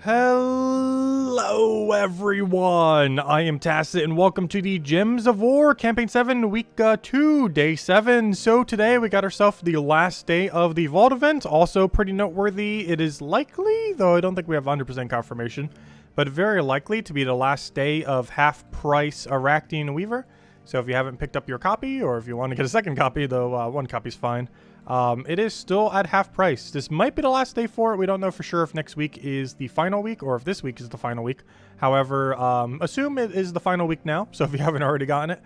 Hello everyone, I am Tacit and welcome to the Gems of War Campaign 7 Week 2, Day 7. So today we got ourselves the last day of the Vault event, also pretty noteworthy. It is likely, though I don't think we have 100% confirmation, but very likely to be the last day of half-price Arachnian Weaver. So if you haven't picked up your copy, or if you want to get a second copy, though one copy's fine, it is still at half price. This might be the last day for it. We don't know for sure if next week is the final week or if this week is the final week. However, assume it is the final week now. So if you haven't already gotten it,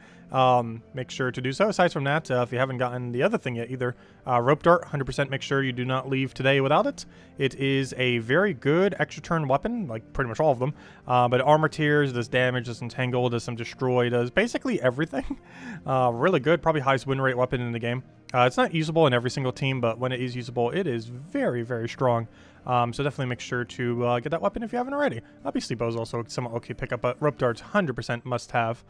make sure to do so. Aside from that, if you haven't gotten the other thing yet either, Rope Dart, 100% make sure you do not leave today without it. It is a very good extra turn weapon, like pretty much all of them. But armor tiers, does damage, does entangle, does some destroy, does basically everything. Really good, probably highest win rate weapon in the game. It's not usable in every single team, but when it is usable, it is very, very strong. So definitely make sure to get that weapon if you haven't already. Obviously, bow is also somewhat okay pick up, but Rope Dart's 100% must-have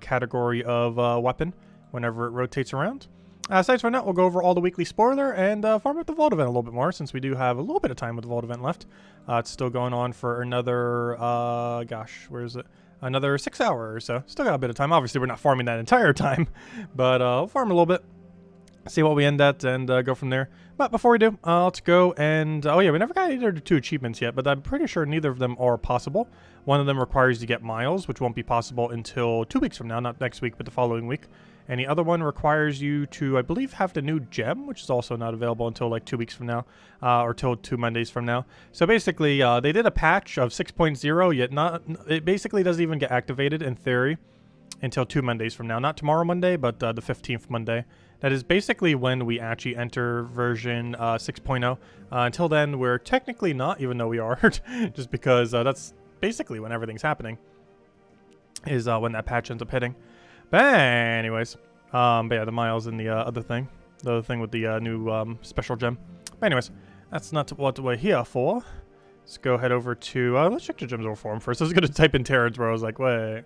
category of weapon whenever it rotates around. Aside from that, we'll go over all the weekly spoiler and farm up the Vault event a little bit more, since we do have a little bit of time with the Vault event left. It's still going on for another, gosh, where is it? Another 6 hours or so. Still got a bit of time. Obviously, we're not farming that entire time, but we'll farm a little bit. See what we end at and go from there. But before we do, let's go and... oh yeah, we never got either of the 2 achievements yet, but I'm pretty sure neither of them are possible. One of them requires you to get miles, which won't be possible until 2 weeks from now, not next week, but the following week. And the other one requires you to, I believe, have the new gem, which is also not available until like 2 weeks from now, or till 2 Mondays from now. So basically, they did a patch of 6.0, yet not... it basically doesn't even get activated in theory until 2 Mondays from now. Not tomorrow Monday, but the 15th Monday. That is basically when we actually enter version 6.0. Until then, we're technically not, even though we are, just because that's basically when everything's happening, is when that patch ends up hitting. But anyways, but yeah, the miles and the other thing with the new special gem. But anyways, that's not what we're here for. Let's go head over to, let's check the gems over for him first. I was going to type in Terrans where I was like, wait.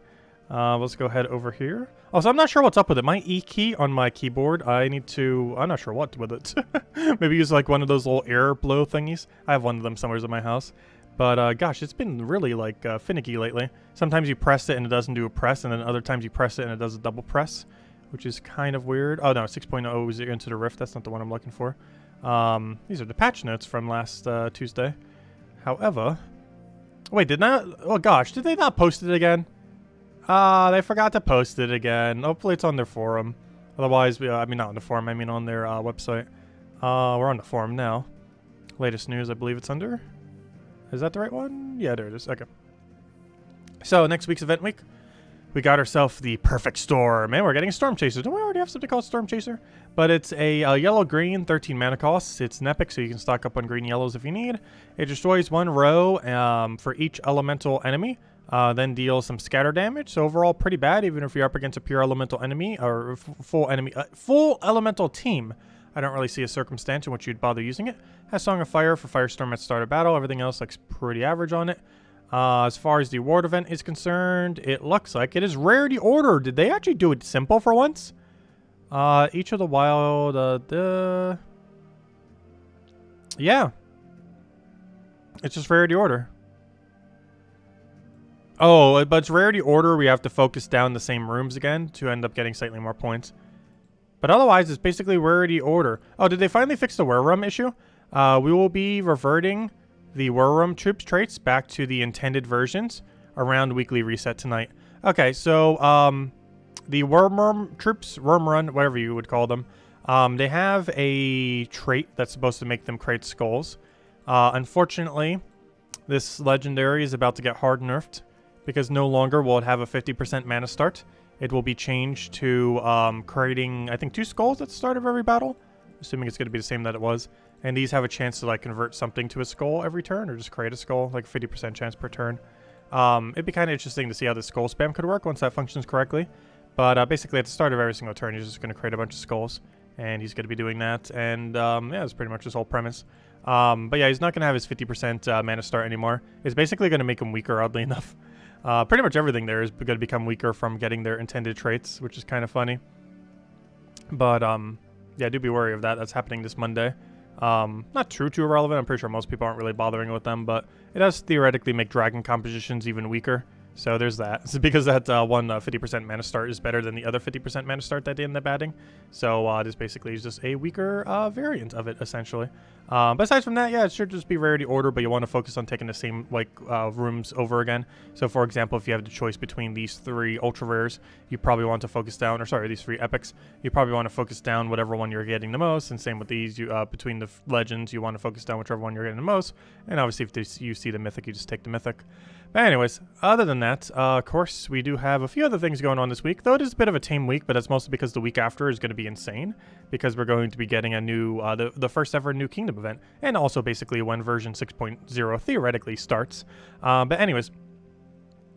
Let's go ahead over here. Oh, so I'm not sure what's up with it. My E key on my keyboard, I'm not sure what with it. Maybe use like one of those little air blow thingies. I have one of them somewhere in my house. But gosh, it's been really like finicky lately. Sometimes you press it and it doesn't do a press, and then other times you press it and it does a double press, which is kind of weird. Oh no, 6.0 is into the Rift. That's not the one I'm looking for. These are the patch notes from last Tuesday. However, wait, oh gosh, did they not post it again? They forgot to post it again. Hopefully it's on their forum. Otherwise, I mean, not on the forum, I mean on their website. We're on the forum now. Latest news, I believe it's under. Is that the right one? Yeah, there it is. Okay. So, next week's event week, we got ourselves the perfect storm. Man, we're getting a Storm Chaser. Don't we already have something called Storm Chaser? But it's a yellow-green, 13 mana cost. It's an epic, so you can stock up on green yellows if you need. It destroys 1 row for each elemental enemy. Then deal some scatter damage. So overall, pretty bad, even if you're up against a pure elemental enemy or full elemental team. I don't really see a circumstance in which you'd bother using it. Has Song of Fire for Firestorm at start of battle. Everything else looks pretty average on it. As far as the award event is concerned, it looks like it is rarity order. Did they actually do it simple for once? Each of the wild, yeah. It's just rarity order. Oh, but it's rarity order. We have to focus down the same rooms again to end up getting slightly more points. But otherwise, it's basically rarity order. Oh, did they finally fix the Werewolf issue? We will be reverting the Werewolf troops traits back to the intended versions around weekly reset tonight. Okay, so the Worm troops, Worm Run, whatever you would call them, they have a trait that's supposed to make them create skulls. Unfortunately, this legendary is about to get hard nerfed, because no longer will it have a 50% mana start. It will be changed to creating, I think, 2 skulls at the start of every battle, assuming it's going to be the same that it was. And these have a chance to like convert something to a skull every turn, or just create a skull, like 50% chance per turn. It'd be kind of interesting to see how the skull spam could work once that functions correctly. But basically, at the start of every single turn, he's just going to create a bunch of skulls, and he's going to be doing that. And yeah, that's pretty much his whole premise. But yeah, he's not going to have his 50% mana start anymore. It's basically going to make him weaker, oddly enough. Pretty much everything there is going to become weaker from getting their intended traits, which is kind of funny. But yeah, do be wary of that. That's happening this Monday. Not too irrelevant. I'm pretty sure most people aren't really bothering with them, but it does theoretically make dragon compositions even weaker. So there's that. It's because that one 50% mana start is better than the other 50% mana start that they end up adding. So this basically is just a weaker variant of it, essentially. But aside from that, yeah, it should just be rarity order, but you want to focus on taking the same rooms over again. So for example, if you have the choice between these 3 ultra rares, you probably want to focus down, or sorry, these 3 epics, you probably want to focus down whatever one you're getting the most. And same with these, between the legends, you want to focus down whichever one you're getting the most. And obviously, if you see the mythic, you just take the mythic. But anyways, other than that, of course, we do have a few other things going on this week, though it is a bit of a tame week, but that's mostly because the week after is going to be insane, because we're going to be getting a new, the first ever new kingdom event, and also basically when version 6.0 theoretically starts. But anyways,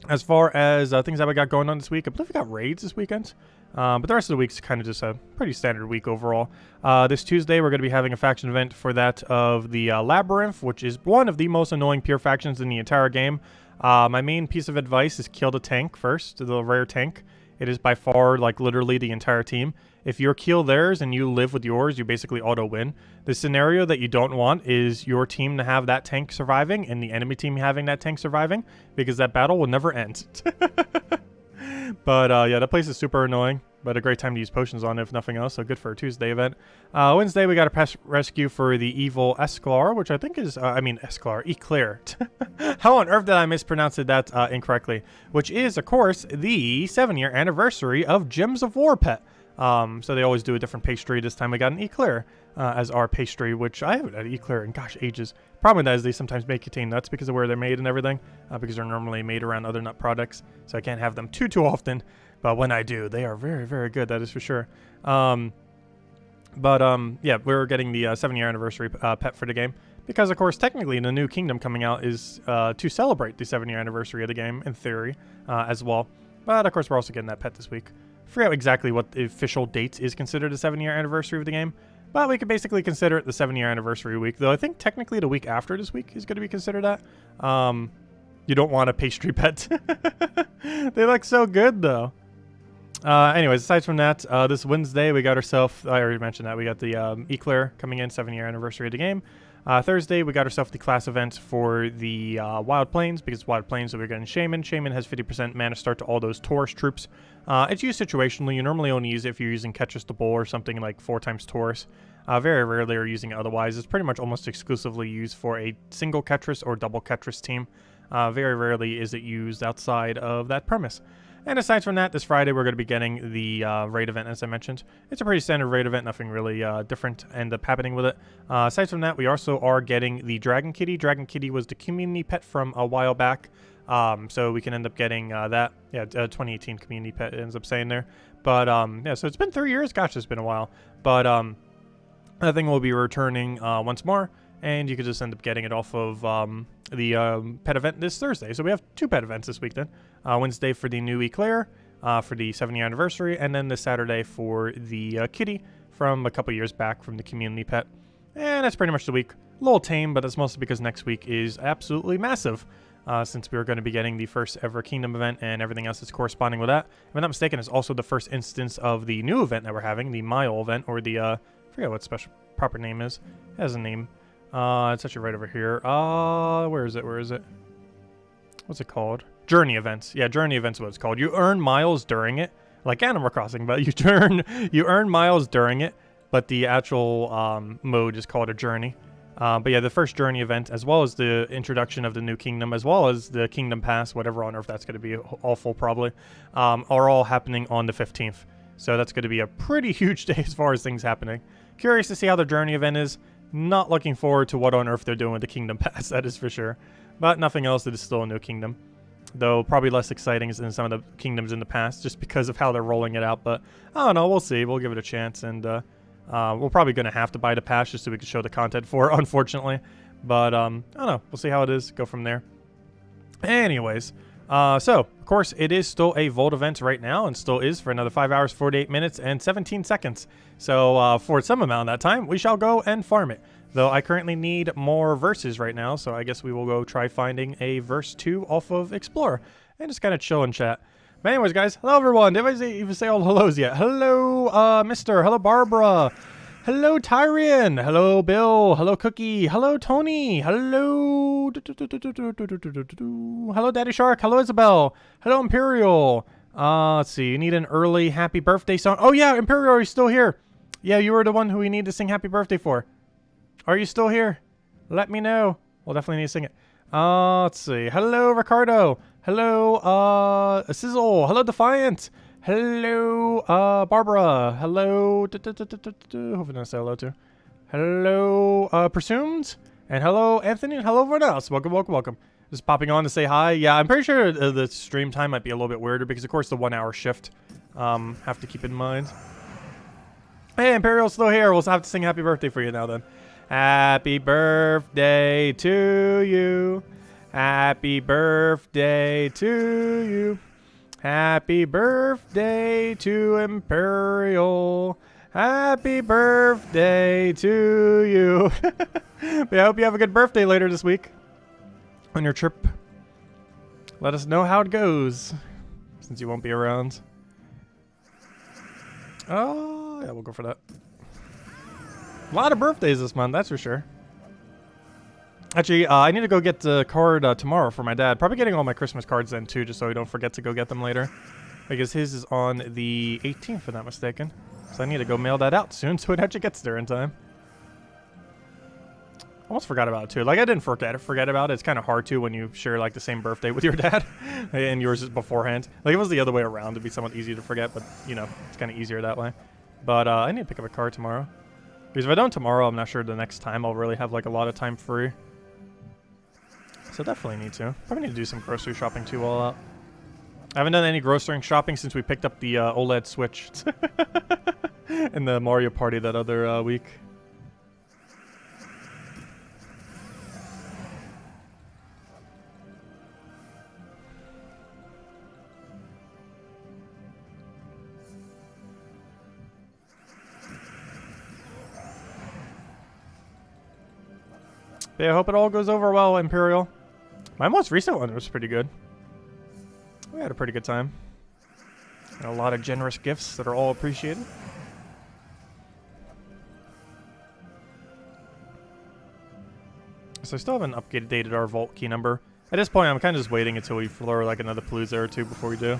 as far as things that we got going on this week, I believe we got raids this weekend. But the rest of the week's kind of just a pretty standard week overall. This Tuesday, we're going to be having a faction event for that of the Labyrinth, which is one of the most annoying pure factions in the entire game. My main piece of advice is kill the tank first, the rare tank. It is by far, like, literally the entire team. If you kill theirs and you live with yours, you basically auto-win. The scenario that you don't want is your team to have that tank surviving and the enemy team having that tank surviving, because that battle will never end. But, yeah, that place is super annoying, but a great time to use potions on it, if nothing else, so good for a Tuesday event. Wednesday, we got a press rescue for the evil Esclar, which I think is, Eclair. How on earth did I mispronounce that incorrectly? Which is, of course, the 7-year anniversary of Gems of War pet. So they always do a different pastry. This time we got an Eclair as our pastry, which I haven't had Eclair in, gosh, ages. Problem with that is they sometimes make contain nuts because of where they're made and everything, because they're normally made around other nut products, so I can't have them too often. But when I do, they are very, very good, that is for sure. Yeah, we're getting the 7-year anniversary pet for the game, because, of course, technically the new kingdom coming out is to celebrate the 7-year anniversary of the game, in theory, as well. But, of course, we're also getting that pet this week. I forget exactly what the official date is considered a 7-year anniversary of the game, but we could basically consider it the 7-year anniversary week, though I think technically the week after this week is going to be considered that. You don't want a pastry pet. They look so good, though. Anyways, aside from that, this Wednesday we got ourselves, I already mentioned that, we got the Eclair coming in, 7-year anniversary of the game. Thursday, we got ourselves the class event for the Wild Plains, because Wild Plains, so we're getting Shaman. Shaman has 50% mana start to all those Taurus troops. It's used situationally. You normally only use it if you're using Ketris the Bull or something like 4 times Taurus. Very rarely are using it otherwise. It's pretty much almost exclusively used for a single Ketris or double Ketris team. Very rarely is it used outside of that premise. And aside from that, this Friday we're going to be getting the raid event, as I mentioned. It's a pretty standard raid event, nothing really different end up happening with it. Aside from that, we also are getting the Dragon Kitty. Dragon Kitty was the community pet from a while back, so we can end up getting that. Yeah, 2018 community pet ends up saying there. But yeah, so it's been 3 years. Gosh, it's been a while. But that thing will be returning once more, and you could just end up getting it off of the pet event this Thursday. So we have 2 pet events this week then. Wednesday for the new Eclair, for the 7-year anniversary, and then this Saturday for the kitty from a couple years back from the community pet. And that's pretty much the week. A little tame, but that's mostly because next week is absolutely massive, since we are going to be getting the first ever kingdom event and everything else that's corresponding with that. If I'm not mistaken, it's also the first instance of the new event that we're having, the Mile event, or the, I forget what special proper name is. It has a name. It's actually right over here. Where is it? Where is it? What's it called? Journey events. Yeah, journey events is what it's called. You earn miles during it, like Animal Crossing, but you earn miles during it, but the actual mode is called a journey. But yeah, the first journey event, as well as the introduction of the new kingdom, as well as the kingdom pass, whatever on earth that's going to be, awful probably, are all happening on the 15th. So that's going to be a pretty huge day as far as things happening. Curious to see how the journey event is. Not looking forward to what on earth they're doing with the kingdom pass, that is for sure. But nothing else, it is still a new kingdom. Though probably less exciting than some of the kingdoms in the past, just because of how they're rolling it out. But I don't know, we'll see. We'll give it a chance. And we're probably going to have to buy the pass just so we can show the content for it, unfortunately. But I don't know. We'll see how it is. Go from there. Anyways, so, of course, it is still a Vault event right now, and still is for another 5 hours, 48 minutes, and 17 seconds. So, for some amount of that time, we shall go and farm it. Though I currently need more verses right now, so I guess we will go try finding a verse 2 off of Explore, and just kind of chill and chat. But anyways, guys, hello everyone. Did I even say all hellos yet? Hello, Mister. Hello, Barbara. Hello, Tyrion. Hello, Bill. Hello, Cookie. Hello, Tony. Hello. Hello, Daddy Shark. Hello, Isabel. Hello, Imperial. Let's see. You need an early happy birthday song. Oh, yeah, Imperial, are you still here? Yeah, you were the one who we need to sing happy birthday for. Are you still here? Let me know. We'll definitely need to sing it. Let's see. Hello, Ricardo. Hello, Sizzle. Hello, Defiant. Hello, Barbara. Hello, hopefully I say hello to. Hello, Presumed. And hello, Anthony. And hello, everyone else. Welcome, welcome, welcome. Just popping on to say hi. Yeah, I'm pretty sure the stream time might be a little bit weirder because, of course, the 1 hour shift. Have to keep in mind. Hey, Imperial's still here. We'll have to sing happy birthday for you now then. Happy birthday to you. Happy birthday to you. Happy birthday to Imperial. Happy birthday to you. I hope you have a good birthday later this week on your trip. Let us know how it goes since you won't be around. Oh, yeah, we'll go for that. A lot of birthdays this month, that's for sure. Actually, I need to go get the card tomorrow for my dad. Probably getting all my Christmas cards then too, just so we don't forget to go get them later. Because his is on the 18th, if I'm not mistaken. So I need to go mail that out soon so it actually gets there in time. Almost forgot about it too. Like, I didn't forget about it. It's kind of hard to when you share like the same birthday with your dad and yours is beforehand. Like, if it was the other way around, it'd be somewhat easier to forget, but you know, it's kind of easier that way. But I need to pick up a card tomorrow. Because if I don't tomorrow, I'm not sure the next time I'll really have like a lot of time free. So definitely need to. Probably need to do some grocery shopping too while out. I haven't done any grocery shopping since we picked up the OLED Switch in the Mario Party that other week. Yeah, I hope it all goes over well, Imperial. My most recent one was pretty good. We had a pretty good time. And a lot of generous gifts that are all appreciated. So I still haven't updated our vault key number. At this point, I'm kind of just waiting until we floor like another Palooza or two before we do.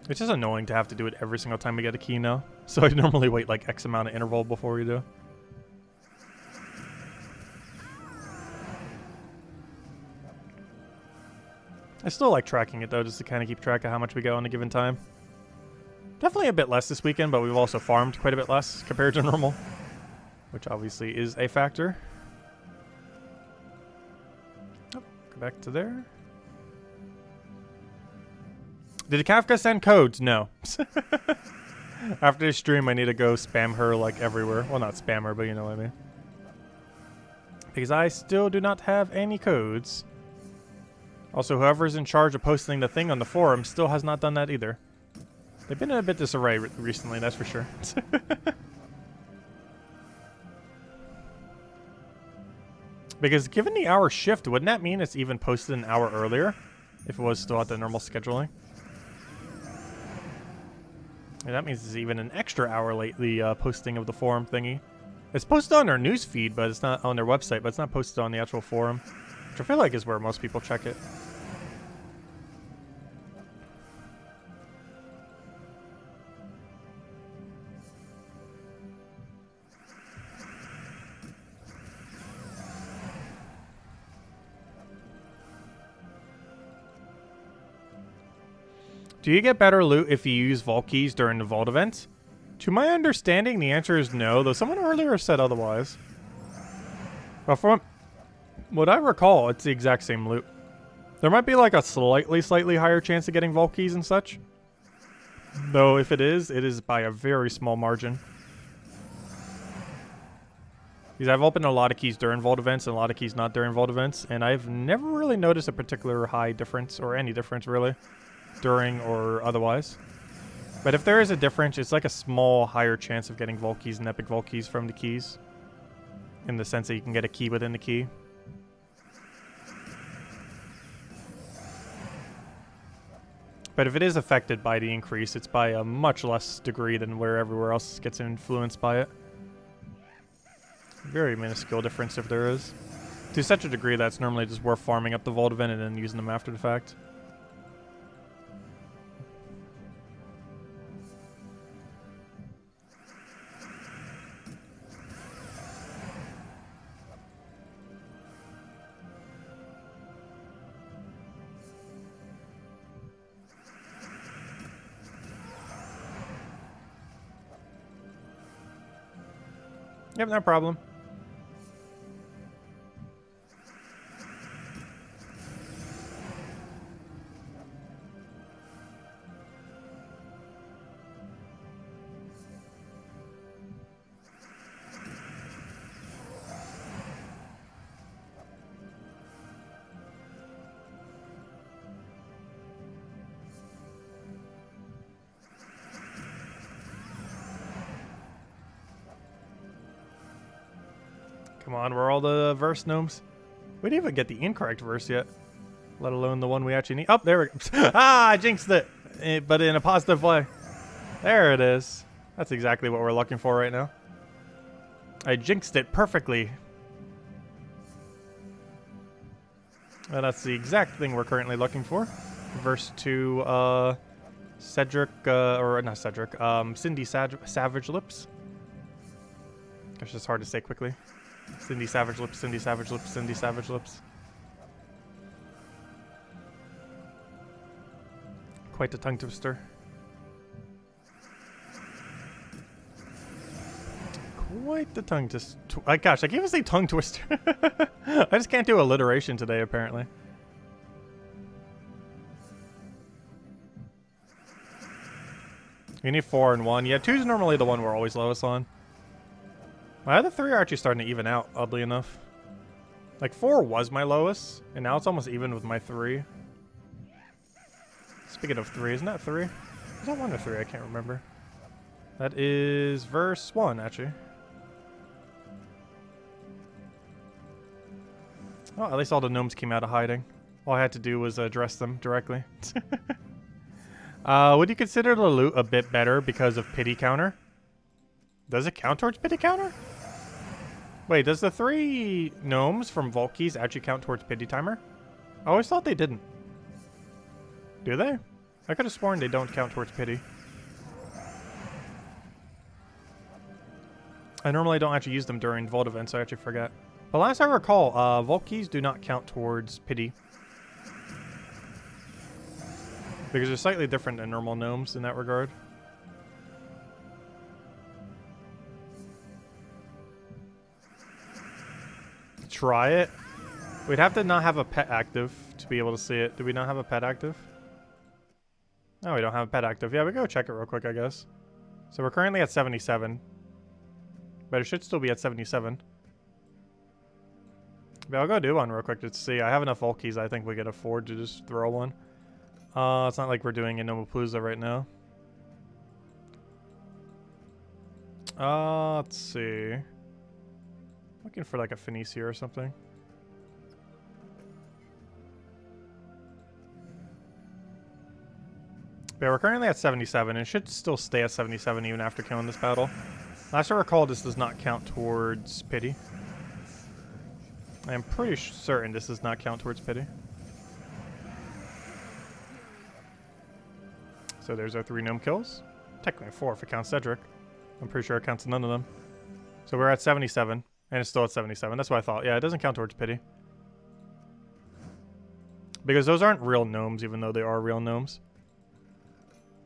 It's just annoying to have to do it every single time we get a key now. So I normally wait like X amount of interval before we do. I still like tracking it though, just to kind of keep track of how much we get on a given time. Definitely a bit less this weekend, but we've also farmed quite a bit less compared to normal, which obviously is a factor. Oh, go back to there. Did Kafka send codes? No. After the stream, I need to go spam her like everywhere. Well, not spam her, but you know what I mean. Because I still do not have any codes. Also, whoever's in charge of posting the thing on the forum still has not done that either. They've been in a bit disarray recently, that's for sure. Because given the hour shift, wouldn't that mean it's even posted an hour earlier? If it was still at the normal scheduling? And that means it's even an extra hour late, the posting of the forum thingy. It's posted on their news feed, but it's not on their website, but it's not posted on the actual forum. Which I feel like is where most people check it. Do you get better loot if you use vault keys during the vault event? To my understanding, the answer is no, though someone earlier said otherwise. But from what I recall, it's the exact same loot. There might be like a slightly higher chance of getting vault keys and such. Though if it is by a very small margin. Because I've opened a lot of keys during vault events and a lot of keys not during vault events, and I've never really noticed a particular high difference, or any difference really, during or otherwise. But if there is a difference, it's like a small higher chance of getting vault keys and epic vault keys from the keys. In the sense that you can get a key within the key. But if it is affected by the increase, it's by a much less degree than where everywhere else gets influenced by it. Very minuscule difference if there is. To such a degree that's normally just worth farming up the Vault event and then using them after the fact. Yep, no problem. Come on, where are all the verse gnomes? We didn't even get the incorrect verse yet, let alone the one we actually need. Oh, there we go. Ah, I jinxed it, but in a positive way. There it is. That's exactly what we're looking for right now. I jinxed it perfectly. And that's the exact thing we're currently looking for. Verse 2, Cedric, or not Cedric, Cindy Savage Lips. Gosh, it's hard to say quickly. Cindy Savage Lips, Cindy Savage Lips, Cindy Savage Lips. Quite a tongue twister. Quite the tongue twister. Gosh, I can't even say tongue twister. I just can't do alliteration today, apparently. You need 4 and 1. Yeah, 2 is normally the one we're always lowest on. My other 3 are actually starting to even out, oddly enough. Like 4 was my lowest, and now it's almost even with my 3. Speaking of 3, isn't that 3? Is that 1 or 3? I can't remember. That is verse 1, actually. Oh, at least all the gnomes came out of hiding. All I had to do was address them directly. Would you consider the loot a bit better because of pity counter? Does it count towards pity counter? Wait, does the 3 gnomes from Vault Keys actually count towards pity timer? I always thought they didn't. Do they? I could have sworn they don't count towards pity. I normally don't actually use them during Vault events, so I actually forget. But last I recall, Vault Keys do not count towards pity. Because they're slightly different than normal gnomes in that regard. Try it. We'd have to not have a pet active to be able to see it. Do we not have a pet active? No, we don't have a pet active. Yeah, we go check it real quick, I guess. So we're currently at 77. But it should still be at 77. But I'll go do one real quick to see. I have enough Vault Keys I think we can afford to just throw one. It's not like we're doing a Nomapalooza right now. Let's see. Looking for like a Phoenicia or something. But we're currently at 77 and it should still stay at 77 even after killing this battle. Last I recall, this does not count towards pity. I'm pretty certain this does not count towards pity. So there's our 3 gnome kills. Technically 4 if it counts Cedric. I'm pretty sure it counts none of them. So we're at 77. And it's still at 77. That's what I thought. Yeah, it doesn't count towards pity. Because those aren't real gnomes, even though they are real gnomes.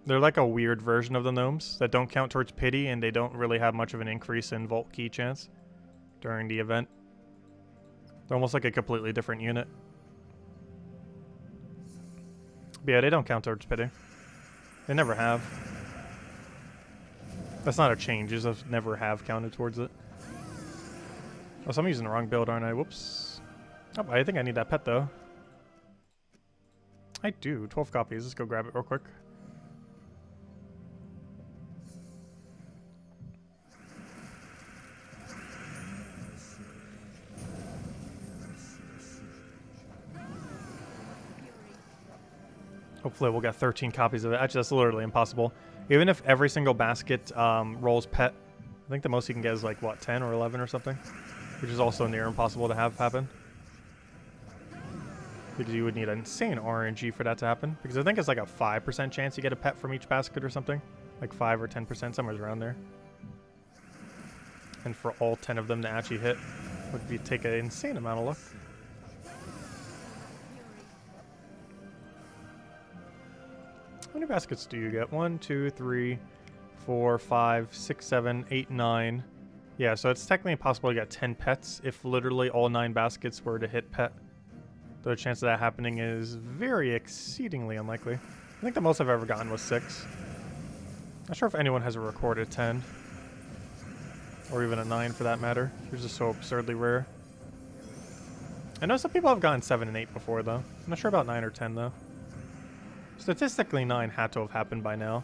They're like a weird version of the gnomes that don't count towards pity, and they don't really have much of an increase in Vault Key chance during the event. They're almost like a completely different unit. But yeah, they don't count towards pity. They never have. That's not a change, it's just never have counted towards it. Oh, so I'm using the wrong build, aren't I? Whoops. Oh, I think I need that pet, though. I do. 12 copies. Let's go grab it real quick. Hopefully we'll get 13 copies of it. Actually, that's literally impossible. Even if every single basket rolls pet, I think the most you can get is like, what, 10 or 11 or something? Which is also near impossible to have happen. Because you would need an insane RNG for that to happen. Because I think it's like a 5% chance you get a pet from each basket or something. Like 5 or 10%, somewhere around there. And for all 10 of them to actually hit would be take an insane amount of luck. How many baskets do you get? 1, 2, 3, 4, 5, 6, 7, 8, 9. Yeah, so it's technically impossible to get 10 pets if literally all 9 baskets were to hit pet. The chance of that happening is very exceedingly unlikely. I think the most I've ever gotten was 6. Not sure if anyone has a recorded 10. Or even a 9 for that matter. They're just so absurdly rare. I know some people have gotten 7 and 8 before though. I'm not sure about 9 or 10 though. Statistically 9 had to have happened by now.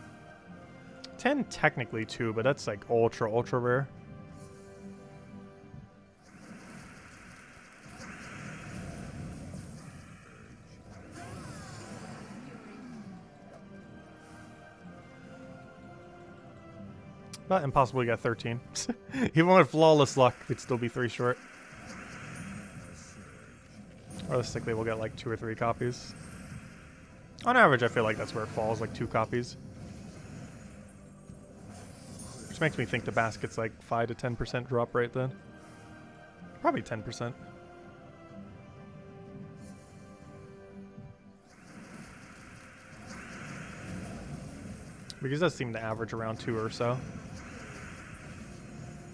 10 technically too, but that's like ultra rare. Not impossible to get 13. Even with flawless luck, it'd still be 3 short. Realistically, we'll get like 2 or 3 copies. On average, I feel like that's where it falls, like 2 copies. Which makes me think the basket's like 5 to 10% drop rate then. Probably 10%. Because it does seem to average around 2 or so.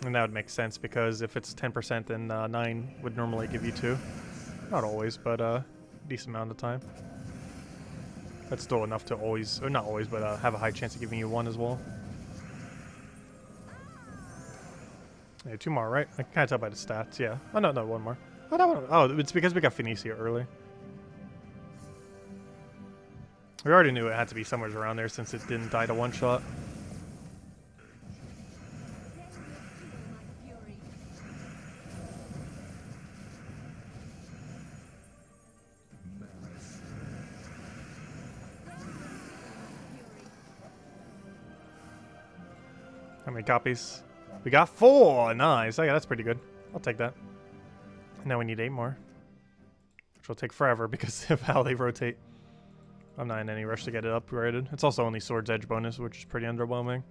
And that would make sense because if it's 10%, then 9 would normally give you 2. Not always, but a decent amount of time. That's still enough to always, or not always, but have a high chance of giving you 1 as well. Yeah, 2 more, right? I can kind of tell by the stats, yeah. Oh, no, 1 more. Oh, no, oh, it's because we got Phoenicia early. We already knew it had to be somewhere around there since it didn't die to 1 shot. How many copies? We got 4! Nice. Okay, that's pretty good. I'll take that. And now we need 8 more. Which will take forever because of how they rotate. I'm not in any rush to get it upgraded. It's also only Sword's Edge bonus, which is pretty underwhelming.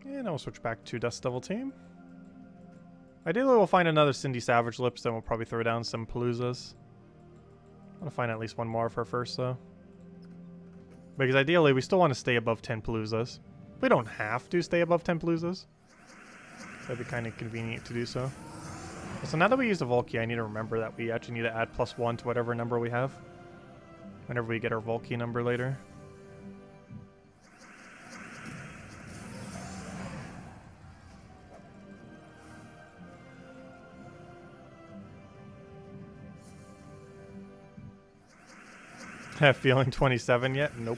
And I'll switch back to Dust Devil team. Ideally, we'll find another Cindy Savage Lips, then we'll probably throw down some Paloozas. I want to find at least 1 more of her first, though. Because ideally, we still want to stay above 10 Paloozas. We don't have to stay above 10 Paloozas. That'd be kind of convenient to do so. So now that we use the Volkey, I need to remember that we actually need to add +1 to whatever number we have. Whenever we get our Volkey number later. Have feeling 27 yet? Nope.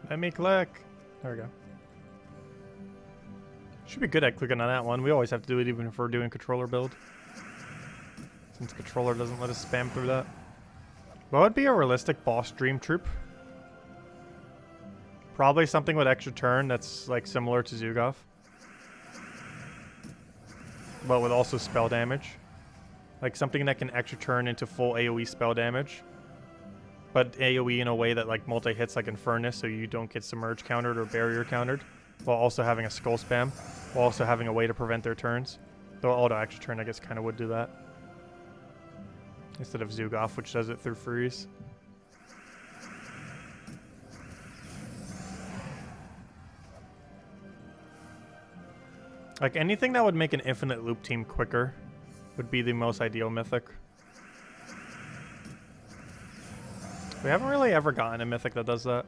Let me click. There we go. Should be good at clicking on that one. We always have to do it even if we're doing controller build. Since controller doesn't let us spam through that. What would be a realistic boss dream troop? Probably something with extra turn that's like similar to Zugov. But with also spell damage. Like something that can extra turn into full AoE spell damage. But AoE in a way that like multi-hits like Infernus so you don't get Submerge countered or Barrier countered. While also having a Skull spam. While also having a way to prevent their turns. Though auto extra turn I guess kind of would do that. Instead of Zugov, which does it through freeze. Like anything that would make an infinite loop team quicker would be the most ideal mythic. We haven't really ever gotten a mythic that does that.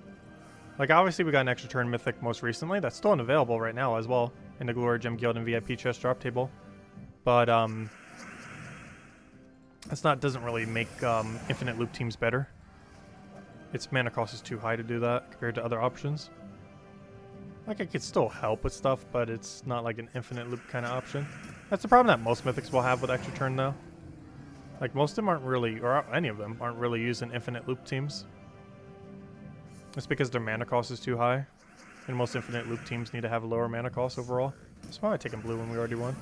Like, obviously, we got an extra turn mythic most recently. That's still unavailable right now as well in the Glory Gem Guild and VIP chest drop table. But, that's not, doesn't really make infinite loop teams better. Its mana cost is too high to do that compared to other options. Like, it could still help with stuff, but it's not like an infinite loop kind of option. That's the problem that most mythics will have with extra turn, though. Like, most of them aren't really, or any of them, aren't really using infinite loop teams. It's because their mana cost is too high. And most infinite loop teams need to have a lower mana cost overall. That's why I'm taking blue when we already won.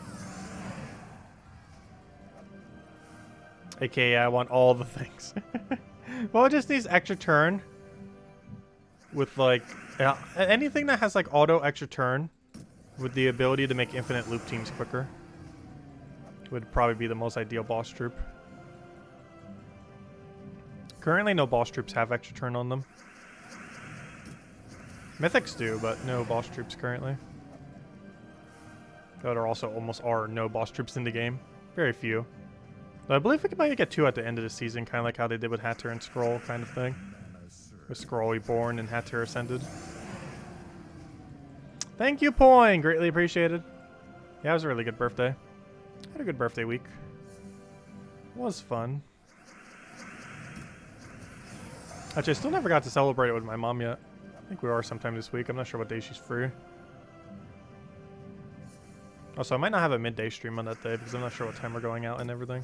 AKA, I want all the things. Well, it just needs extra turn. With, like, anything that has, like, auto extra turn with the ability to make infinite loop teams quicker would probably be the most ideal boss troop. Currently, no boss troops have extra turn on them. Mythics do, but no boss troops currently. Though there also almost are no boss troops in the game. Very few. Though I believe we might get 2 at the end of the season, kind of like how they did with Hatter and Scroll kind of thing. With Scroll Reborn and Hatter Ascended. Thank you, Poing! Greatly appreciated. Yeah, it was a really good birthday. I had a good birthday week. It was fun. Actually, I still never got to celebrate it with my mom yet. I think we are sometime this week. I'm not sure what day she's free. Also, I might not have a midday stream on that day because I'm not sure what time we're going out and everything.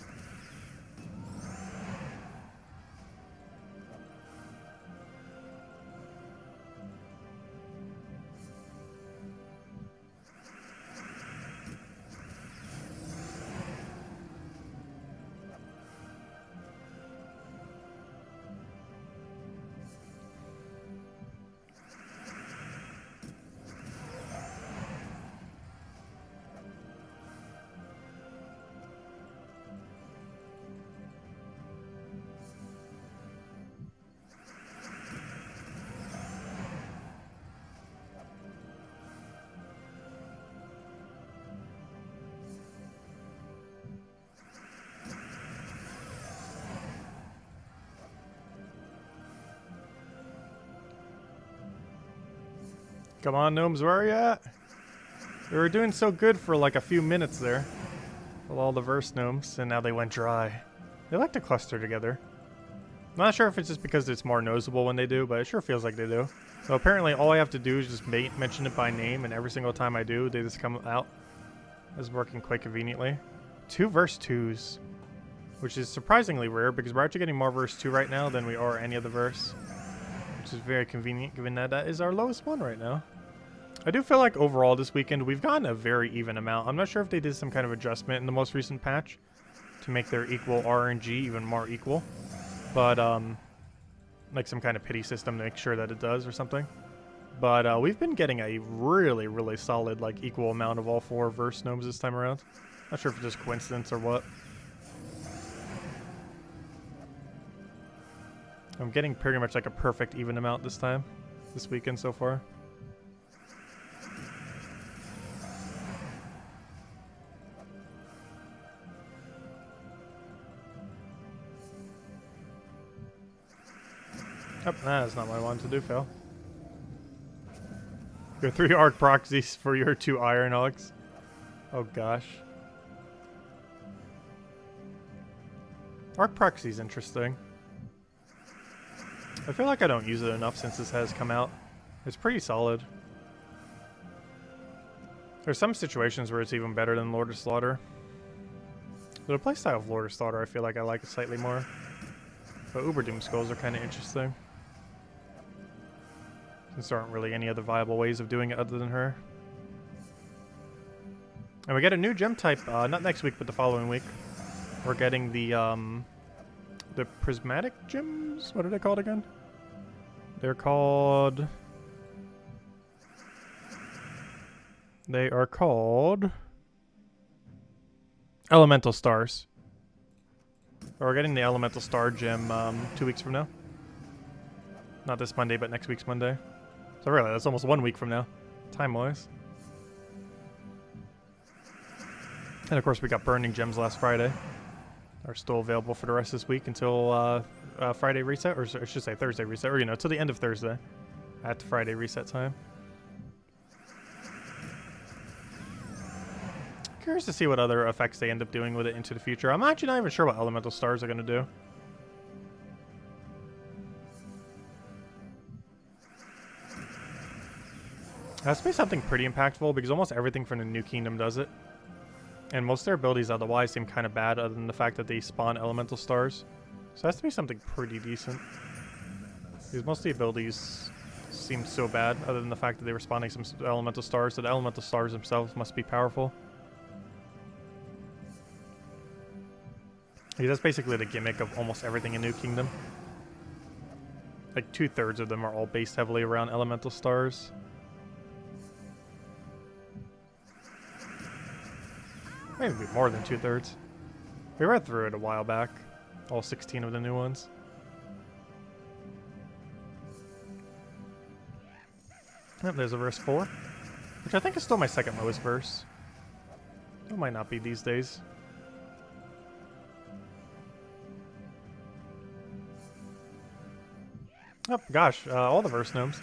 Come on, gnomes, where are you at? We were doing so good for like a few minutes there. With all the verse gnomes, and now they went dry. They like to cluster together. I'm not sure if it's just because it's more noticeable when they do, but it sure feels like they do. So apparently all I have to do is just mention it by name, and every single time I do, they just come out. It's working quite conveniently. 2 verse 2s. Which is surprisingly rare, because we're actually getting more verse 2 right now than we are any other verse. Which is very convenient, given that that is our lowest one right now. I do feel like overall this weekend we've gotten a very even amount. I'm not sure if they did some kind of adjustment in the most recent patch to make their equal RNG even more equal. But, like some kind of pity system to make sure that it does or something. But we've been getting a really, really solid, like, equal amount of all 4 verse gnomes this time around. Not sure if it's just coincidence or what. I'm getting pretty much like a perfect even amount this time. This weekend so far. Oh, that's not what I wanted to do, Phil. Your 3 arc proxies for your 2 iron hogs. Oh gosh. Arc proxy's interesting. I feel like I don't use it enough since this has come out. It's pretty solid. There's some situations where it's even better than Lord of Slaughter. The playstyle of Lord of Slaughter I feel like I like it slightly more. But Uber Doom Skulls are kind of interesting. Since there aren't really any other viable ways of doing it other than her. And we get a new gem type, not next week, but the following week. We're getting the prismatic gems? What are they called again? They're called... They are called... Elemental Stars. We're getting the Elemental Star gem 2 weeks from now. Not this Monday, but next week's Monday. So really, that's almost 1 week from now, time-wise. And of course, we got Burning Gems last Friday. Are still available for the rest of this week until Friday reset, or I should say Thursday reset, or you know, till the end of Thursday. at Friday reset time. Curious to see what other effects they end up doing with it into the future. I'm actually not even sure what elemental stars are going to do. It has to be something pretty impactful because almost everything from the new kingdom does it. And most of their abilities otherwise seem kind of bad other than the fact that they spawn elemental stars. So it has to be something pretty decent. Because most of the abilities seem so bad other than the fact that they were spawning some elemental stars. So the elemental stars themselves must be powerful. Because that's basically the gimmick of almost everything in New Kingdom. Like 2/3 of them are all based heavily around elemental stars. Maybe more than 2/3. We read through it a while back. All 16 of the new ones. Oh, there's a verse 4. Which I think is still my second lowest verse. It might not be these days. Oh, gosh. All the verse gnomes.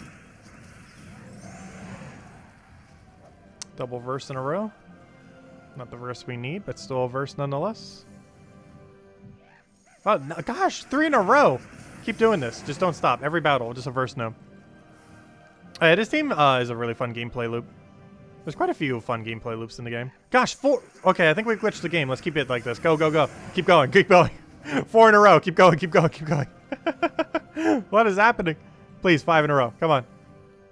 Double verse in a row. Not the verse we need, but still a verse nonetheless. Oh, no, gosh, 3 in a row. Keep doing this. Just don't stop. Every battle, just a verse gnome. Oh, yeah, this team is a really fun gameplay loop. There's quite a few fun gameplay loops in the game. Gosh, 4. Okay, I think we glitched the game. Let's keep it like this. Go, go, go. Keep going, keep going. 4 in a row. Keep going, keep going, keep going. What is happening? Please, 5 in a row. Come on.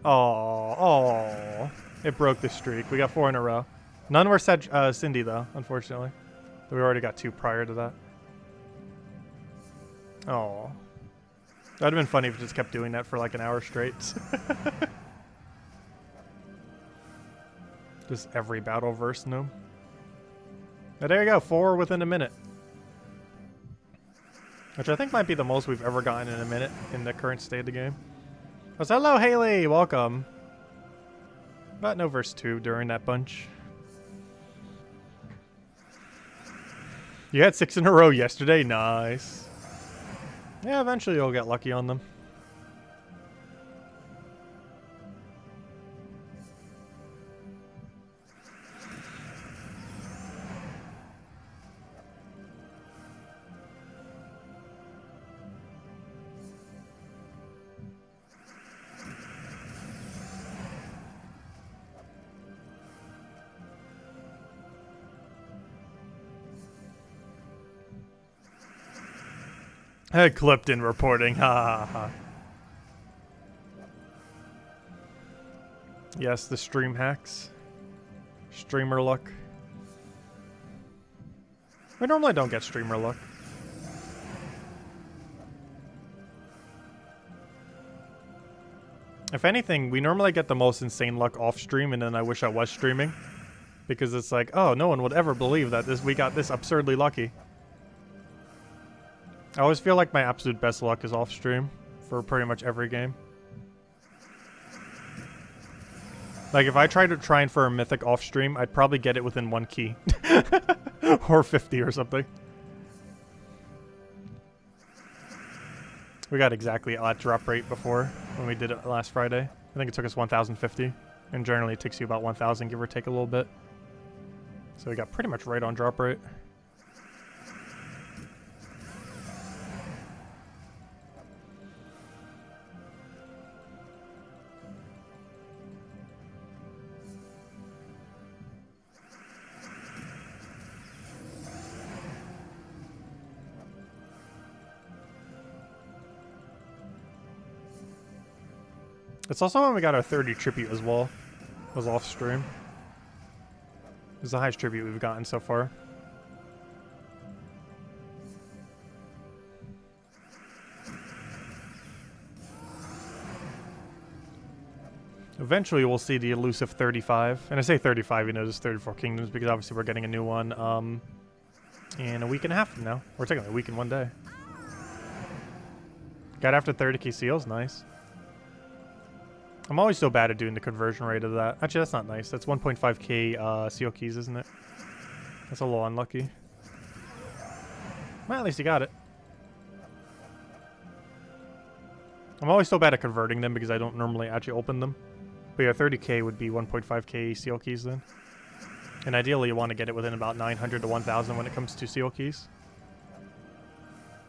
Oh, it broke the streak. We got 4 in a row. None were Cindy, though, unfortunately. We already got 2 prior to that. Oh. That would have been funny if it just kept doing that for like an hour straight. Just every battle verse gnome. Now, there you go. 4 within a minute. Which I think might be the most we've ever gotten in a minute in the current state of the game. Oh, so hello, Haley. Welcome. But no verse 2 during that bunch. You had 6 in a row yesterday. Nice. Yeah, eventually you'll get lucky on them. Clipton reporting. Ha ha ha. Yes, the stream hacks. Streamer luck. We normally don't get streamer luck. If anything, we normally get the most insane luck off stream, and then I wish I was streaming. Because it's like, oh, no one would ever believe that we got this absurdly lucky. I always feel like my absolute best luck is off stream for pretty much every game. Like if I tried to try for a mythic off stream, I'd probably get it within 1 key. Or 50 or something. We got exactly at drop rate before when we did it last Friday. I think it took us 1,050. And generally it takes you about 1,000, give or take a little bit. So we got pretty much right on drop rate. It's also when we got our 30 tribute as well. It was off stream. It was the highest tribute we've gotten so far. Eventually we'll see the elusive 35. And I say 35, you know, there's 34 kingdoms because obviously we're getting a new one in a week and a half from now. Or technically a week and 1 day. Got after 30k seals, nice. I'm always so bad at doing the conversion rate of that. Actually, that's not nice. That's 1.5k seal keys, isn't it? That's a little unlucky. Well, at least you got it. I'm always so bad at converting them because I don't normally actually open them. But yeah, 30k would be 1.5k seal keys then. And ideally you want to get it within about 900 to 1000 when it comes to seal keys.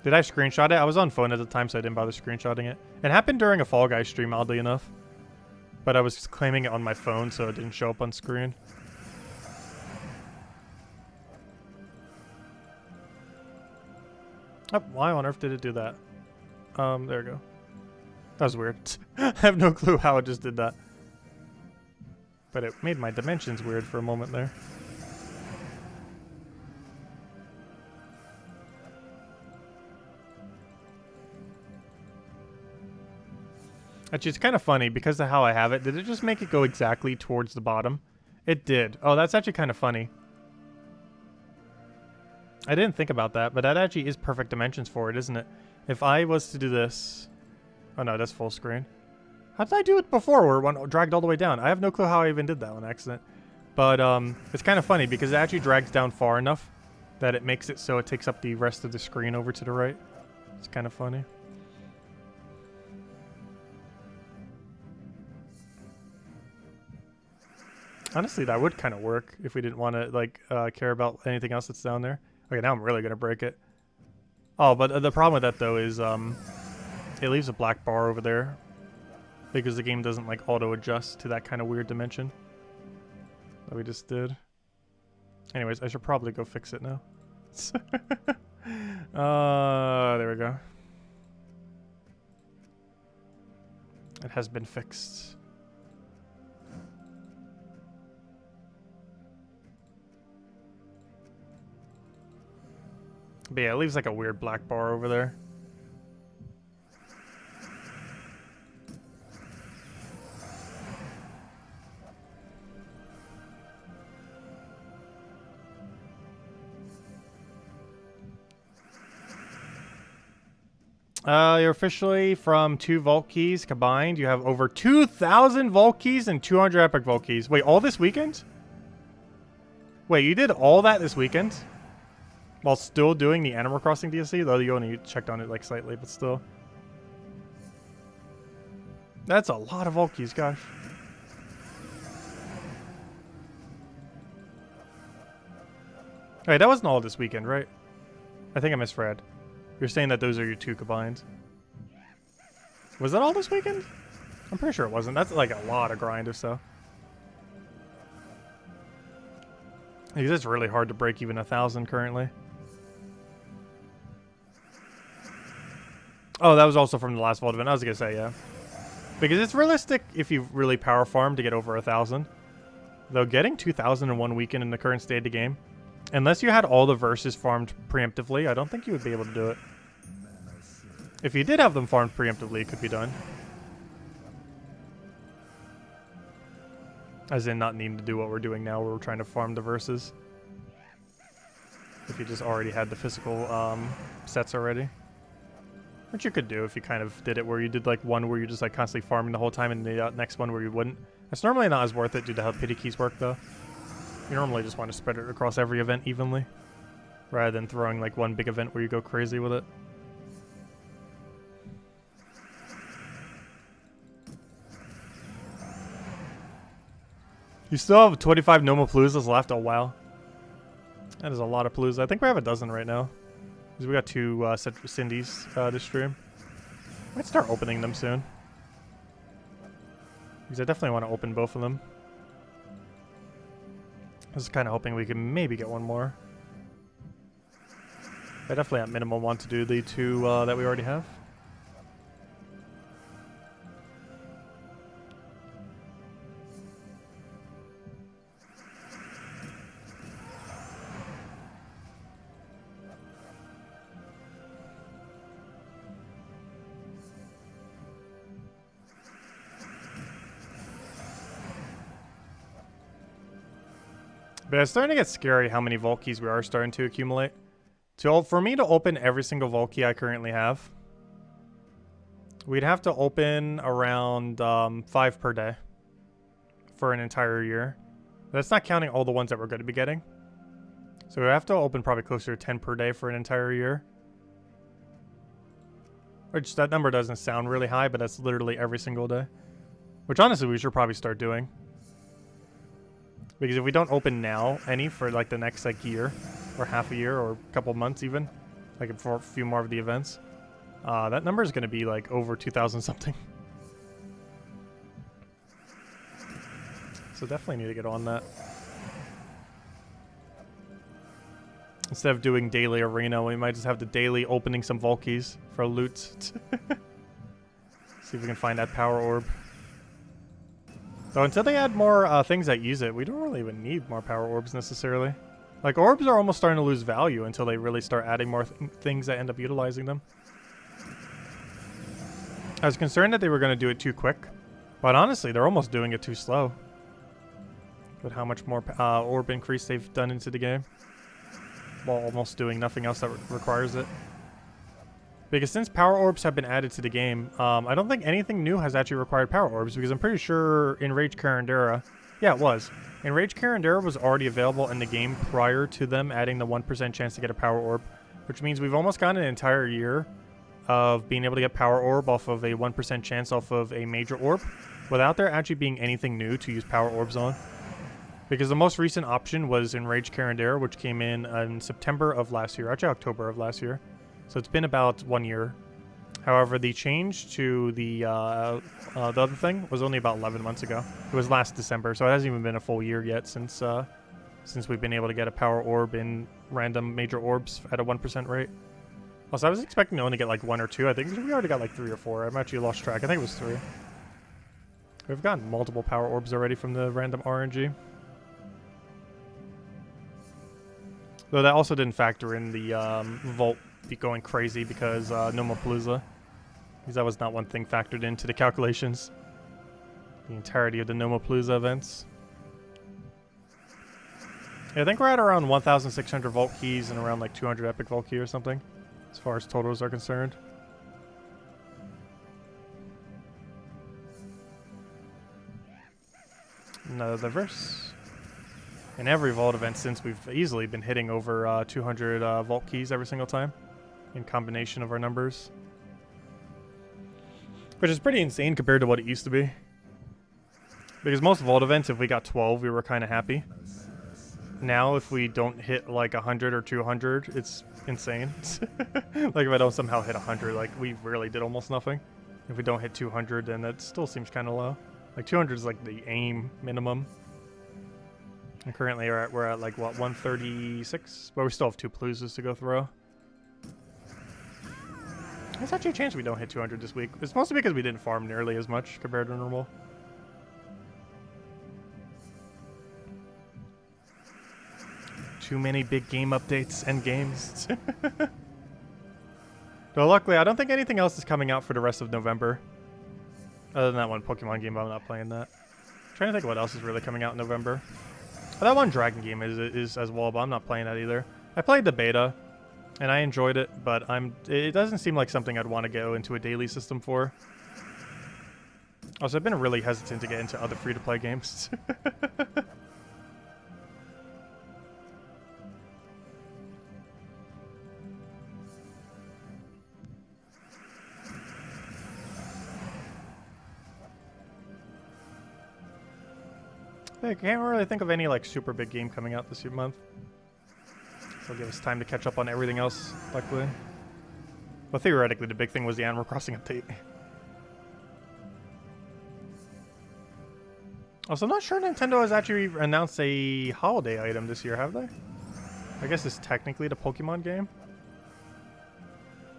Did I screenshot it? I was on phone at the time, so I didn't bother screenshotting it. It happened during a Fall Guys stream, oddly enough. But I was claiming it on my phone, so it didn't show up on screen. Oh, why on earth did it do that? There we go. That was weird. I have no clue how it just did that. But it made my dimensions weird for a moment there. Actually, it's kind of funny because of how I have it. Did it just make it go exactly towards the bottom? It did. Oh, that's actually kind of funny. I didn't think about that, but that actually is perfect dimensions for it, isn't it? If I was to do this... Oh no, that's full screen. How did I do it before where it went dragged all the way down? I have no clue how I even did that on accident. But it's kind of funny because it actually drags down far enough that it makes it so it takes up the rest of the screen over to the right. It's kind of funny. Honestly, that would kind of work if we didn't want to like care about anything else that's down there. Okay, now I'm really gonna break it. Oh, but the problem with that though is it leaves a black bar over there because the game doesn't like auto adjust to that kind of weird dimension that we just did. Anyways, I should probably go fix it now. There we go. It has been fixed. But yeah, it leaves like a weird black bar over there. You're officially from 2 vault keys combined. You have over 2,000 vault keys and 200 epic vault keys. Wait, all this weekend? Wait, you did all that this weekend? While still doing the Animal Crossing DLC? Though you only checked on it like slightly, but still. That's a lot of vault keys, gosh. Wait, that wasn't all this weekend, right? I think I misread. You're saying that those are your 2 combined. Was that all this weekend? I'm pretty sure it wasn't. That's like a lot of grind or so. Because it's really hard to break even 1,000 currently. Oh, that was also from the last vault event. I was gonna say, yeah. Because it's realistic if you really power farm to get over 1,000. Though getting 2,000 in 1 weekend in the current state of the game, unless you had all the verses farmed preemptively, I don't think you would be able to do it. If you did have them farmed preemptively, it could be done. As in not needing to do what we're doing now, where we're trying to farm the verses. If you just already had the physical sets already. Which you could do if you kind of did it where you did like one where you're just like constantly farming the whole time and the next one where you wouldn't. It's normally not as worth it due to how pity keys work though. You normally just want to spread it across every event evenly. Rather than throwing like one big event where you go crazy with it. You still have 25 normal Paloozas left? Oh wow. That is a lot of Palooza. I think we have a dozen right now. Because we got 2 Cindy's this stream. Might start opening them soon. Because I definitely want to open both of them. I was kind of hoping we can maybe get one more. I definitely at minimum want to do the 2 that we already have. But it's starting to get scary how many vault keys we are starting to accumulate. So for me to open every single vault key I currently have, we'd have to open around 5 per day for an entire year. That's not counting all the ones that we're going to be getting. So we have to open probably closer to 10 per day for an entire year. Which, that number doesn't sound really high, but that's literally every single day. Which, honestly, we should probably start doing. Because if we don't open now any for, like, the next, like, year, or half a year, or a couple months even, like, for a few more of the events, that number is going to be, like, over 2,000 something. So definitely need to get on that. Instead of doing daily arena, we might just have the daily opening some vault keys for loot. See if we can find that power orb. So until they add more things that use it, we don't really even need more power orbs necessarily. Like, orbs are almost starting to lose value until they really start adding more things that end up utilizing them. I was concerned that they were going to do it too quick, but honestly, they're almost doing it too slow. With how much more orb increase they've done into the game. While almost doing nothing else that requires it. Because since power orbs have been added to the game, I don't think anything new has actually required power orbs, because I'm pretty sure in Rage Carandera, yeah, it was. In Rage Carandera was already available in the game prior to them adding the 1% chance to get a power orb, which means we've almost gotten an entire year of being able to get power orb off of a 1% chance off of a major orb, without there actually being anything new to use power orbs on. Because the most recent option was in Rage Carandera, which came in September of last year, actually October of last year. So it's been about 1 year. However, the change to the other thing was only about 11 months ago. It was last December, so it hasn't even been a full year yet since we've been able to get a power orb in random major orbs at a 1% rate. Also, I was expecting to only get like 1 or 2. I think we already got like 3 or 4. I've actually lost track. I think it was 3. We've gotten multiple power orbs already from the random RNG. Though that also didn't factor in the Vault going crazy because Nomapalooza. Because that was not one thing factored into the calculations. The entirety of the Nomapalooza events. Yeah, I think we're at around 1,600 Vault keys and around like 200 Epic Vault key or something. As far as totals are concerned. Another verse. In every Vault event since, we've easily been hitting over 200 Vault keys every single time. In combination of our numbers. Which is pretty insane compared to what it used to be. Because most Vault events, if we got 12, we were kind of happy. Now, if we don't hit like 100 or 200, it's insane. Like if I don't somehow hit 100, like we really did almost nothing. If we don't hit 200, then that still seems kind of low. Like 200 is like the aim minimum. And currently we're at like, what, 136? But we still have 2 paloozas to go through. There's actually a chance we don't hit 200 this week. It's mostly because we didn't farm nearly as much compared to normal. Too many big game updates and games. Though luckily, I don't think anything else is coming out for the rest of November. Other than that one Pokemon game, but I'm not playing that. I'm trying to think what else is really coming out in November. Oh, that one Dragon game is as well, but I'm not playing that either. I played the beta, and I enjoyed it, but it doesn't seem like something I'd want to go into a daily system for. Also, I've been really hesitant to get into other free-to-play games. I can't really think of any like super big game coming out this month. So it'll give us time to catch up on everything else, luckily. Well, theoretically, the big thing was the Animal Crossing update. Also, I'm not sure Nintendo has actually announced a holiday item this year, have they? I guess it's technically the Pokemon game.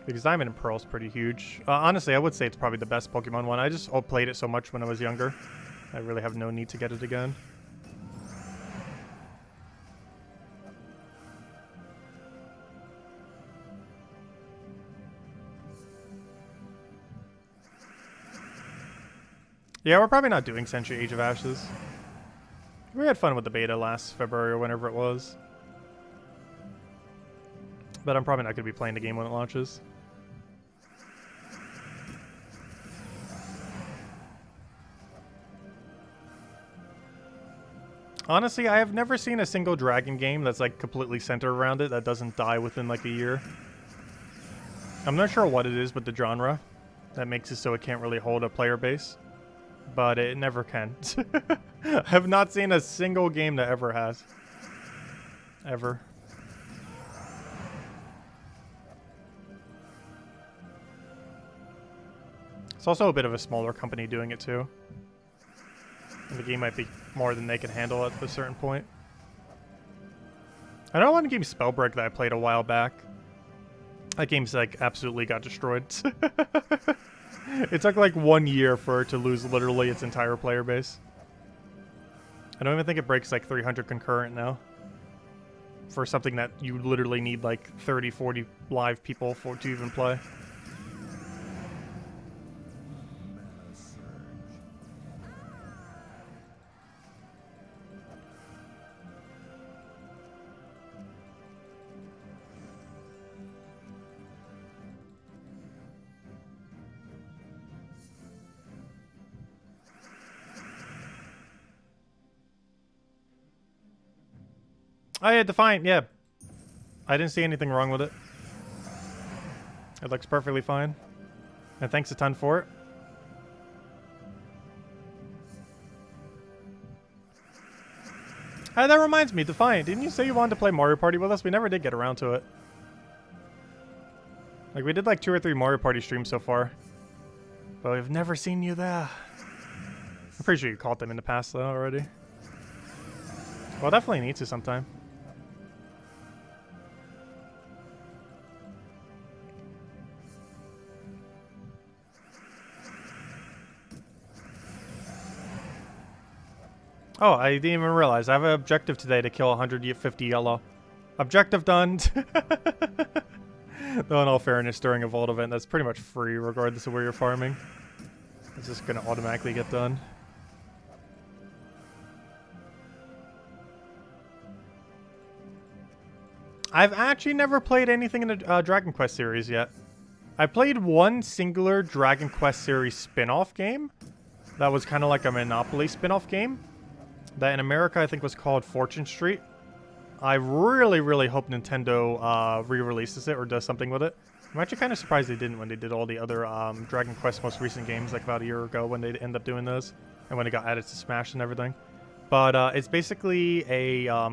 Because Diamond and Pearl is pretty huge. Honestly, I would say it's probably the best Pokemon one. I just played it so much when I was younger. I really have no need to get it again. Yeah, we're probably not doing Century Age of Ashes. We had fun with the beta last February or whenever it was. But I'm probably not going to be playing the game when it launches. Honestly, I have never seen a single Dragon game that's like completely centered around it that doesn't die within like a year. I'm not sure what it is with the genre that makes it so it can't really hold a player base, but it never can. I have not seen a single game that ever has. Ever. It's also a bit of a smaller company doing it too. And the game might be more than they can handle at a certain point. I know one game Spellbreak that I played a while back. That game's like absolutely got destroyed. It took like 1 year for it to lose literally its entire player base. I don't even think it breaks like 300 concurrent now. For something that you literally need like 30, 40 live people for to even play. Oh yeah, Defiant, yeah. I didn't see anything wrong with it. It looks perfectly fine. And thanks a ton for it. Hey, that reminds me, Defiant, didn't you say you wanted to play Mario Party with us? We never did get around to it. Like, we did like 2 or 3 Mario Party streams so far. But we've never seen you there. I'm pretty sure you caught them in the past, though, already. Well, definitely need to sometime. Oh, I didn't even realize. I have an objective today to kill 150 yellow. Objective done. Though in all fairness, during a vault event, that's pretty much free regardless of where you're farming. It's just going to automatically get done. I've actually never played anything in the Dragon Quest series yet. I played one singular Dragon Quest series spin-off game. That was kind of like a Monopoly spin-off game. That in America I think was called Fortune Street. I really, really hope Nintendo re-releases it or does something with it. I'm actually kind of surprised they didn't when they did all the other Dragon Quest most recent games like about a year ago when they end up doing those. And when it got added to Smash and everything. But it's basically a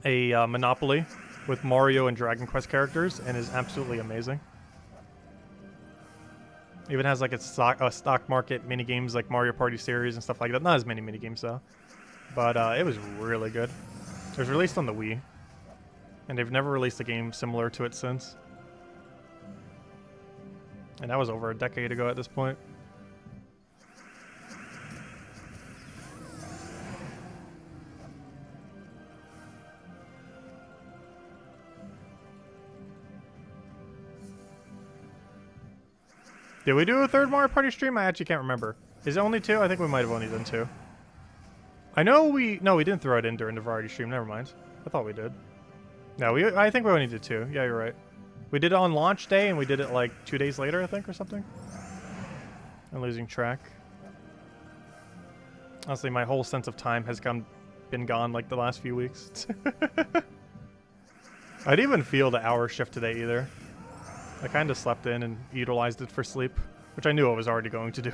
Monopoly with Mario and Dragon Quest characters and is absolutely amazing. Even has like a stock market mini games like Mario Party series and stuff like that. Not as many mini games though, but it was really good. It was released on the Wii, and they've never released a game similar to it since. And that was over a decade ago at this point. Did we do a third Mario Party stream? I actually can't remember. Is it only 2? I think we might have only done 2. I know we... No, we didn't throw it in during the variety stream. Never mind. I thought we did. No, I think we only did 2. Yeah, you're right. We did it on launch day, and we did it like 2 days later, I think, or something. I'm losing track. Honestly, my whole sense of time has been gone like the last few weeks. I didn't even feel the hour shift today either. I kind of slept in and utilized it for sleep, which I knew I was already going to do.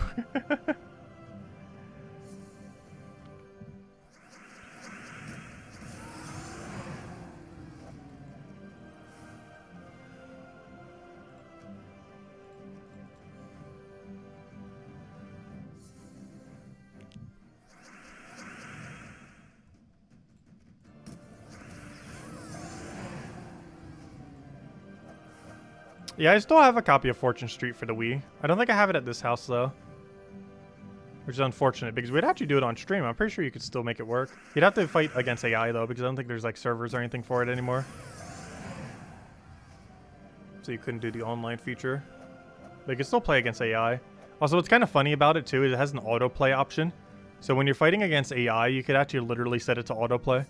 Yeah, I still have a copy of Fortune Street for the Wii. I don't think I have it at this house, though. Which is unfortunate, because we'd actually do it on stream. I'm pretty sure you could still make it work. You'd have to fight against AI, though, because I don't think there's, like, servers or anything for it anymore. So you couldn't do the online feature. But you can still play against AI. Also, what's kind of funny about it, too, is it has an autoplay option. So when you're fighting against AI, you could actually literally set it to autoplay.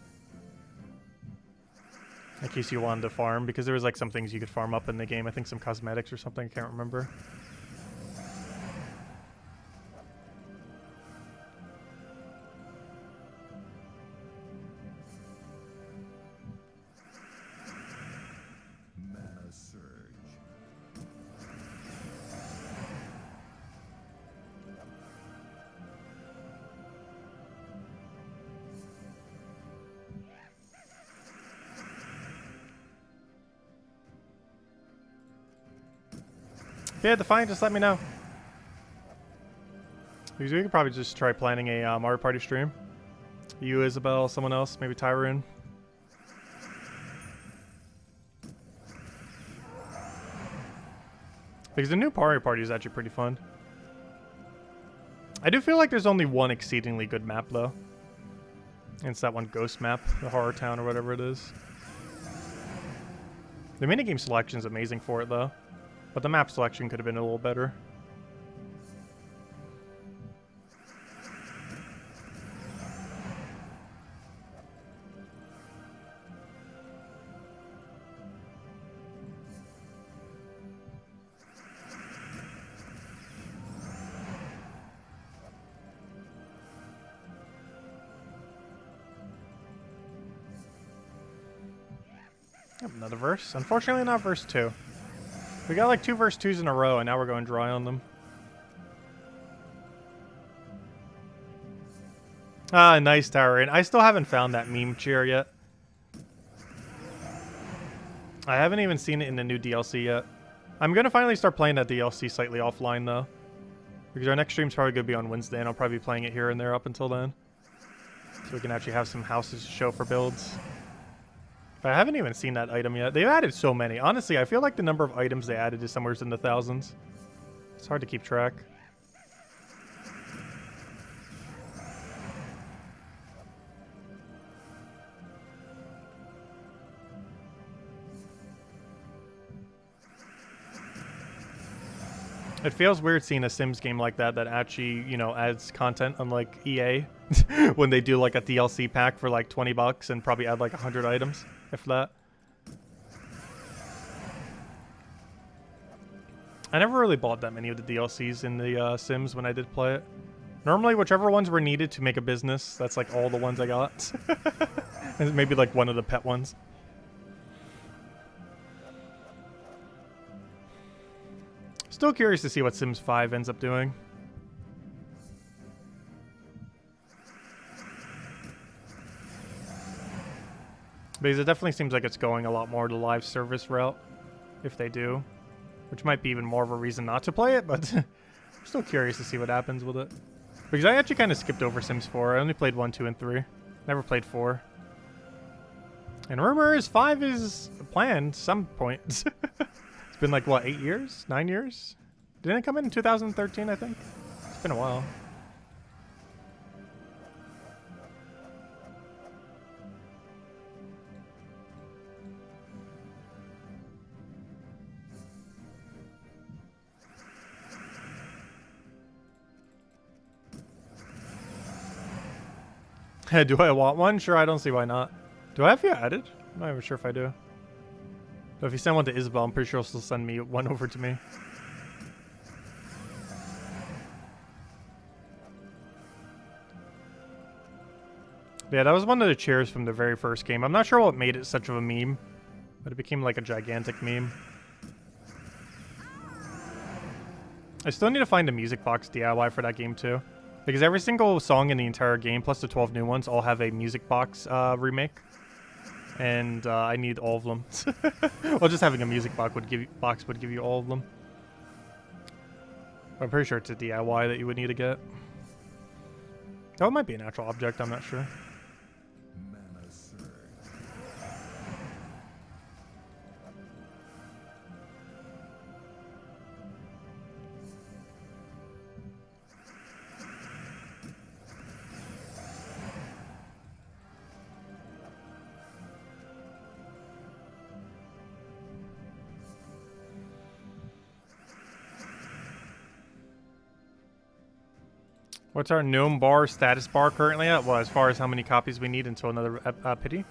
In case you wanted to farm, because there was like some things you could farm up in the game. I think some cosmetics or something, I can't remember. Mana surge. Yeah, Defiant, just let me know. We could probably just try planning a Mario Party stream. You, Isabel, someone else, maybe Tyrone. Because the new Mario Party is actually pretty fun. I do feel like there's only one exceedingly good map, though. And it's that one ghost map, the Horror Town or whatever it is. The minigame selection is amazing for it, though. But the map selection could have been a little better. Another verse. Unfortunately, not verse 2. We got like 2 verse 2s in a row, and now we're going dry on them. Ah, nice, Tower. And I still haven't found that meme cheer yet. I haven't even seen it in the new DLC yet. I'm going to finally start playing that DLC slightly offline, though. Because our next stream's probably going to be on Wednesday, and I'll probably be playing it here and there up until then. So we can actually have some houses to show for builds. But I haven't even seen that item yet. They've added so many. Honestly, I feel like the number of items they added is somewhere in the thousands. It's hard to keep track. It feels weird seeing a Sims game like that actually, you know, adds content, unlike EA when they do like a DLC pack for like 20 bucks and probably add like 100 items, if that. I never really bought that many of the DLCs in the Sims when I did play it. Normally, whichever ones were needed to make a business, that's like all the ones I got. And maybe like one of the pet ones. Still curious to see what Sims 5 ends up doing. Because it definitely seems like it's going a lot more to live service route, if they do. Which might be even more of a reason not to play it, but I'm still curious to see what happens with it. Because I actually kind of skipped over Sims 4. I only played 1, 2, and 3. Never played 4. And rumor is 5 is planned some point. It's been like, what, 8 years? 9 years? Didn't it come in 2013, I think? It's been a while. Do I want one? Sure, I don't see why not. Do I have you added? I'm not even sure if I do. But if you send one to Isabel, I'm pretty sure she'll send me one over to me. Yeah, that was one of the cheers from the very first game. I'm not sure what made it such of a meme, but it became like a gigantic meme. I still need to find a music box DIY for that game too. Because every single song in the entire game, plus the 12 new ones, all have a music box remake. And I need all of them. Well, just having a music box would give you all of them. I'm pretty sure it's a DIY that you would need to get. Oh, it might be a natural object, I'm not sure. What's our Gnome bar status bar currently at? Well, as far as how many copies we need until another pity?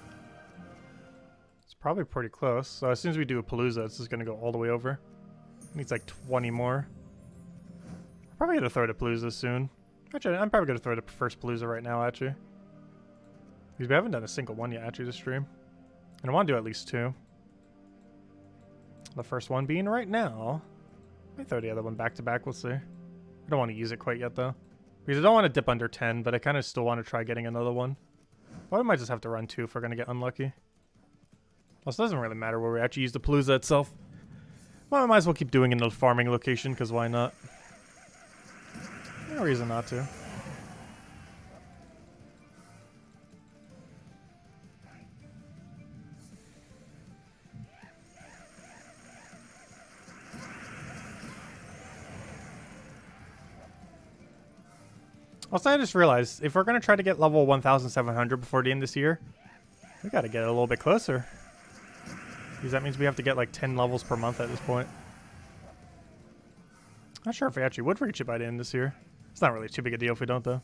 It's probably pretty close. So as soon as we do a Palooza, it's just going to go all the way over. It needs like 20 more. I'm probably going to throw the Palooza soon. Actually, I'm probably going to throw the first Palooza right now, actually. Because we haven't done a single one yet, actually, this stream. And I want to do at least 2. The first one being right now. I might throw the other one back to back, we'll see. I don't want to use it quite yet, though. Because I don't want to dip under 10, but I kind of still want to try getting another one. Well, I might just have to run 2 if we're going to get unlucky. Also, it doesn't really matter where we actually use the Palooza itself. Well, I might as well keep doing it in the farming location, because why not? No reason not to. Also, I just realized, if we're going to try to get level 1,700 before the end of this year, we got to get a little bit closer. Because that means we have to get like 10 levels per month at this point. Not sure if we actually would reach it by the end of this year. It's not really too big a deal if we don't, though.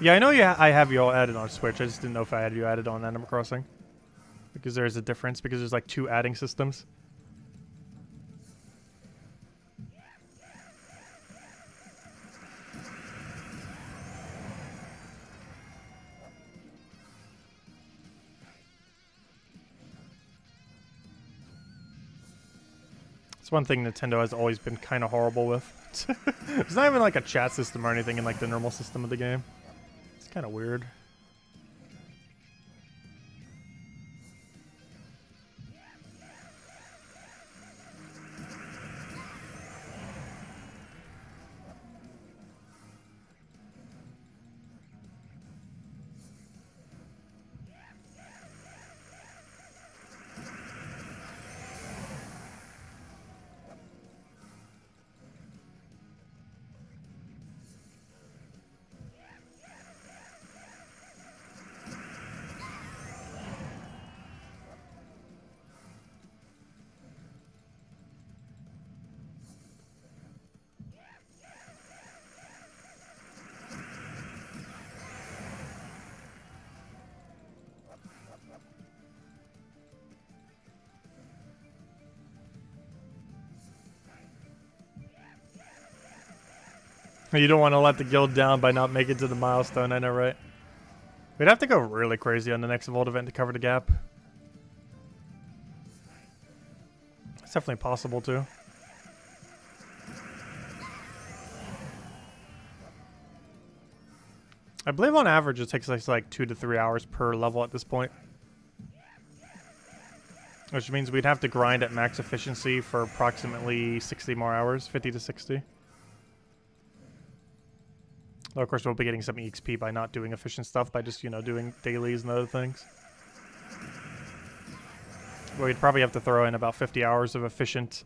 Yeah, I know I have you all added on Switch. I just didn't know if I had you added on Animal Crossing. Because there's a difference, because there's like 2 adding systems. It's one thing Nintendo has always been kind of horrible with. There's not even like a chat system or anything in like the normal system of the game. It's kind of weird. You don't want to let the guild down by not making it to the milestone, I know, right? We'd have to go really crazy on the next Vault event to cover the gap. It's definitely possible, too. I believe on average it takes us like 2 to 3 hours per level at this point. Which means we'd have to grind at max efficiency for approximately 60 more hours, 50 to 60. Though, of course, we'll be getting some EXP by not doing efficient stuff, by just, you know, doing dailies and other things. But we'd probably have to throw in about 50 hours of efficient,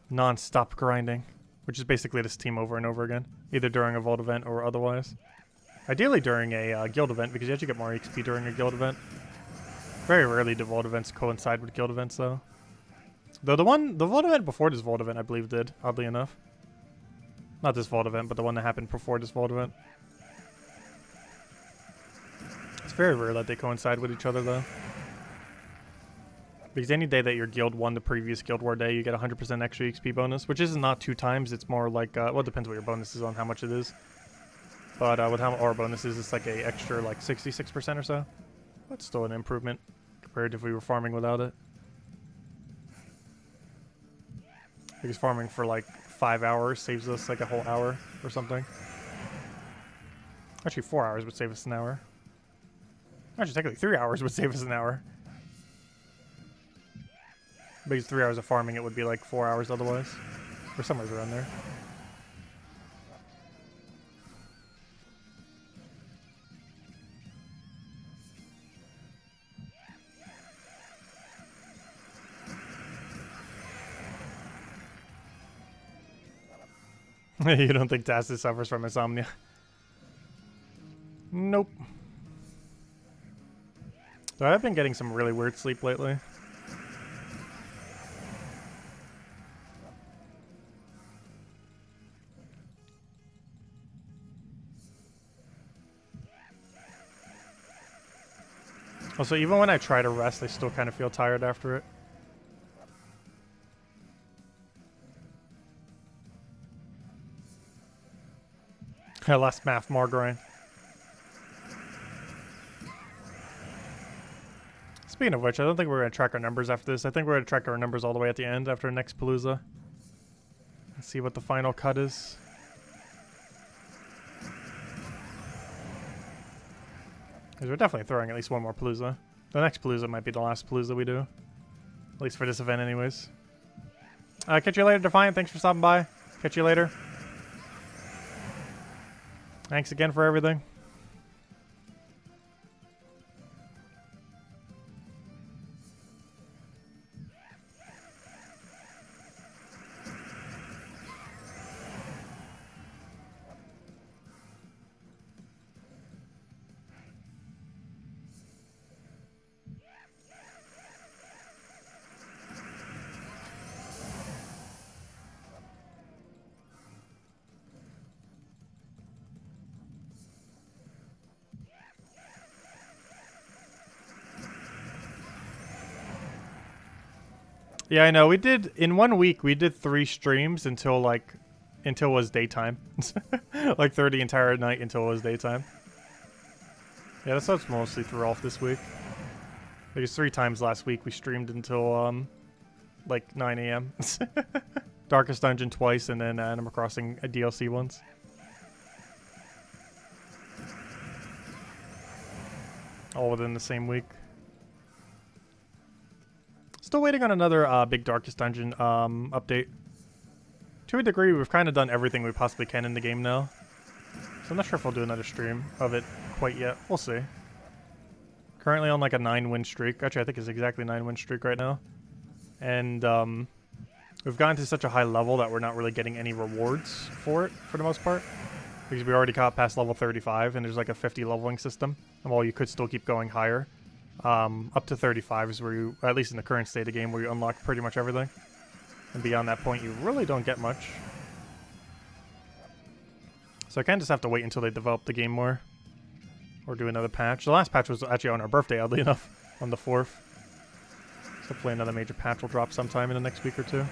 non-stop grinding, which is basically this team over and over again, either during a Vault event or otherwise. Ideally during a guild event, because you actually get more EXP during a guild event. Very rarely do Vault events coincide with guild events, though. Though the Vault event before this Vault event, I believe, did, oddly enough. Not this Vault event, but the one that happened before this Vault event. It's very rare that they coincide with each other, though. Because any day that your guild won the previous Guild War day, you get 100% extra XP bonus, which is not 2 times. It's more like, well, it depends what your bonus is on, how much it is. But with how our bonus is, it's like a extra, like 66% or so. That's still an improvement compared to if we were farming without it. Because farming for like 5 hours saves us like a whole hour or something. Actually, 4 hours would save us an hour. Actually, technically 3 hours would save us an hour. Because 3 hours of farming, it would be like 4 hours otherwise. Or somewhere around there. You don't think Tassis suffers from insomnia? Nope. So I've been getting some really weird sleep lately. Also, even when I try to rest, I still kind of feel tired after it. Less math, more grind. Speaking of which, I don't think we're going to track our numbers after this. I think we're going to track our numbers all the way at the end after our next Palooza. And see what the final cut is. Because we're definitely throwing at least one more Palooza. The next Palooza might be the last Palooza we do. At least for this event anyways. Catch you later, Defiant. Thanks for stopping by. Catch you later. Thanks again for everything. Yeah, I know. We did, in 1 week, we did 3 streams until it was daytime. Like 30 entire night until it was daytime. Yeah, that's how it's mostly threw off this week. There's 3 times last week we streamed until, like 9 AM. Darkest Dungeon twice, and then Animal Crossing a DLC once. All within the same week. Still waiting on another big Darkest Dungeon update. To a degree, we've kind of done everything we possibly can in the game now. So I'm not sure if I'll do another stream of it quite yet. We'll see. Currently on like a 9-win streak. Actually, I think it's exactly 9-win streak right now. And we've gotten to such a high level that we're not really getting any rewards for it, for the most part. Because we already got past level 35, and there's like a 50 leveling system. And while you could still keep going higher, up to 35 is where you, at least in the current state of game, where you unlock pretty much everything. And beyond that point, you really don't get much. So I kind of just have to wait until they develop the game more. Or do another patch. The last patch was actually on our birthday, oddly enough, on the 4th. So hopefully another major patch will drop sometime in the next week or two.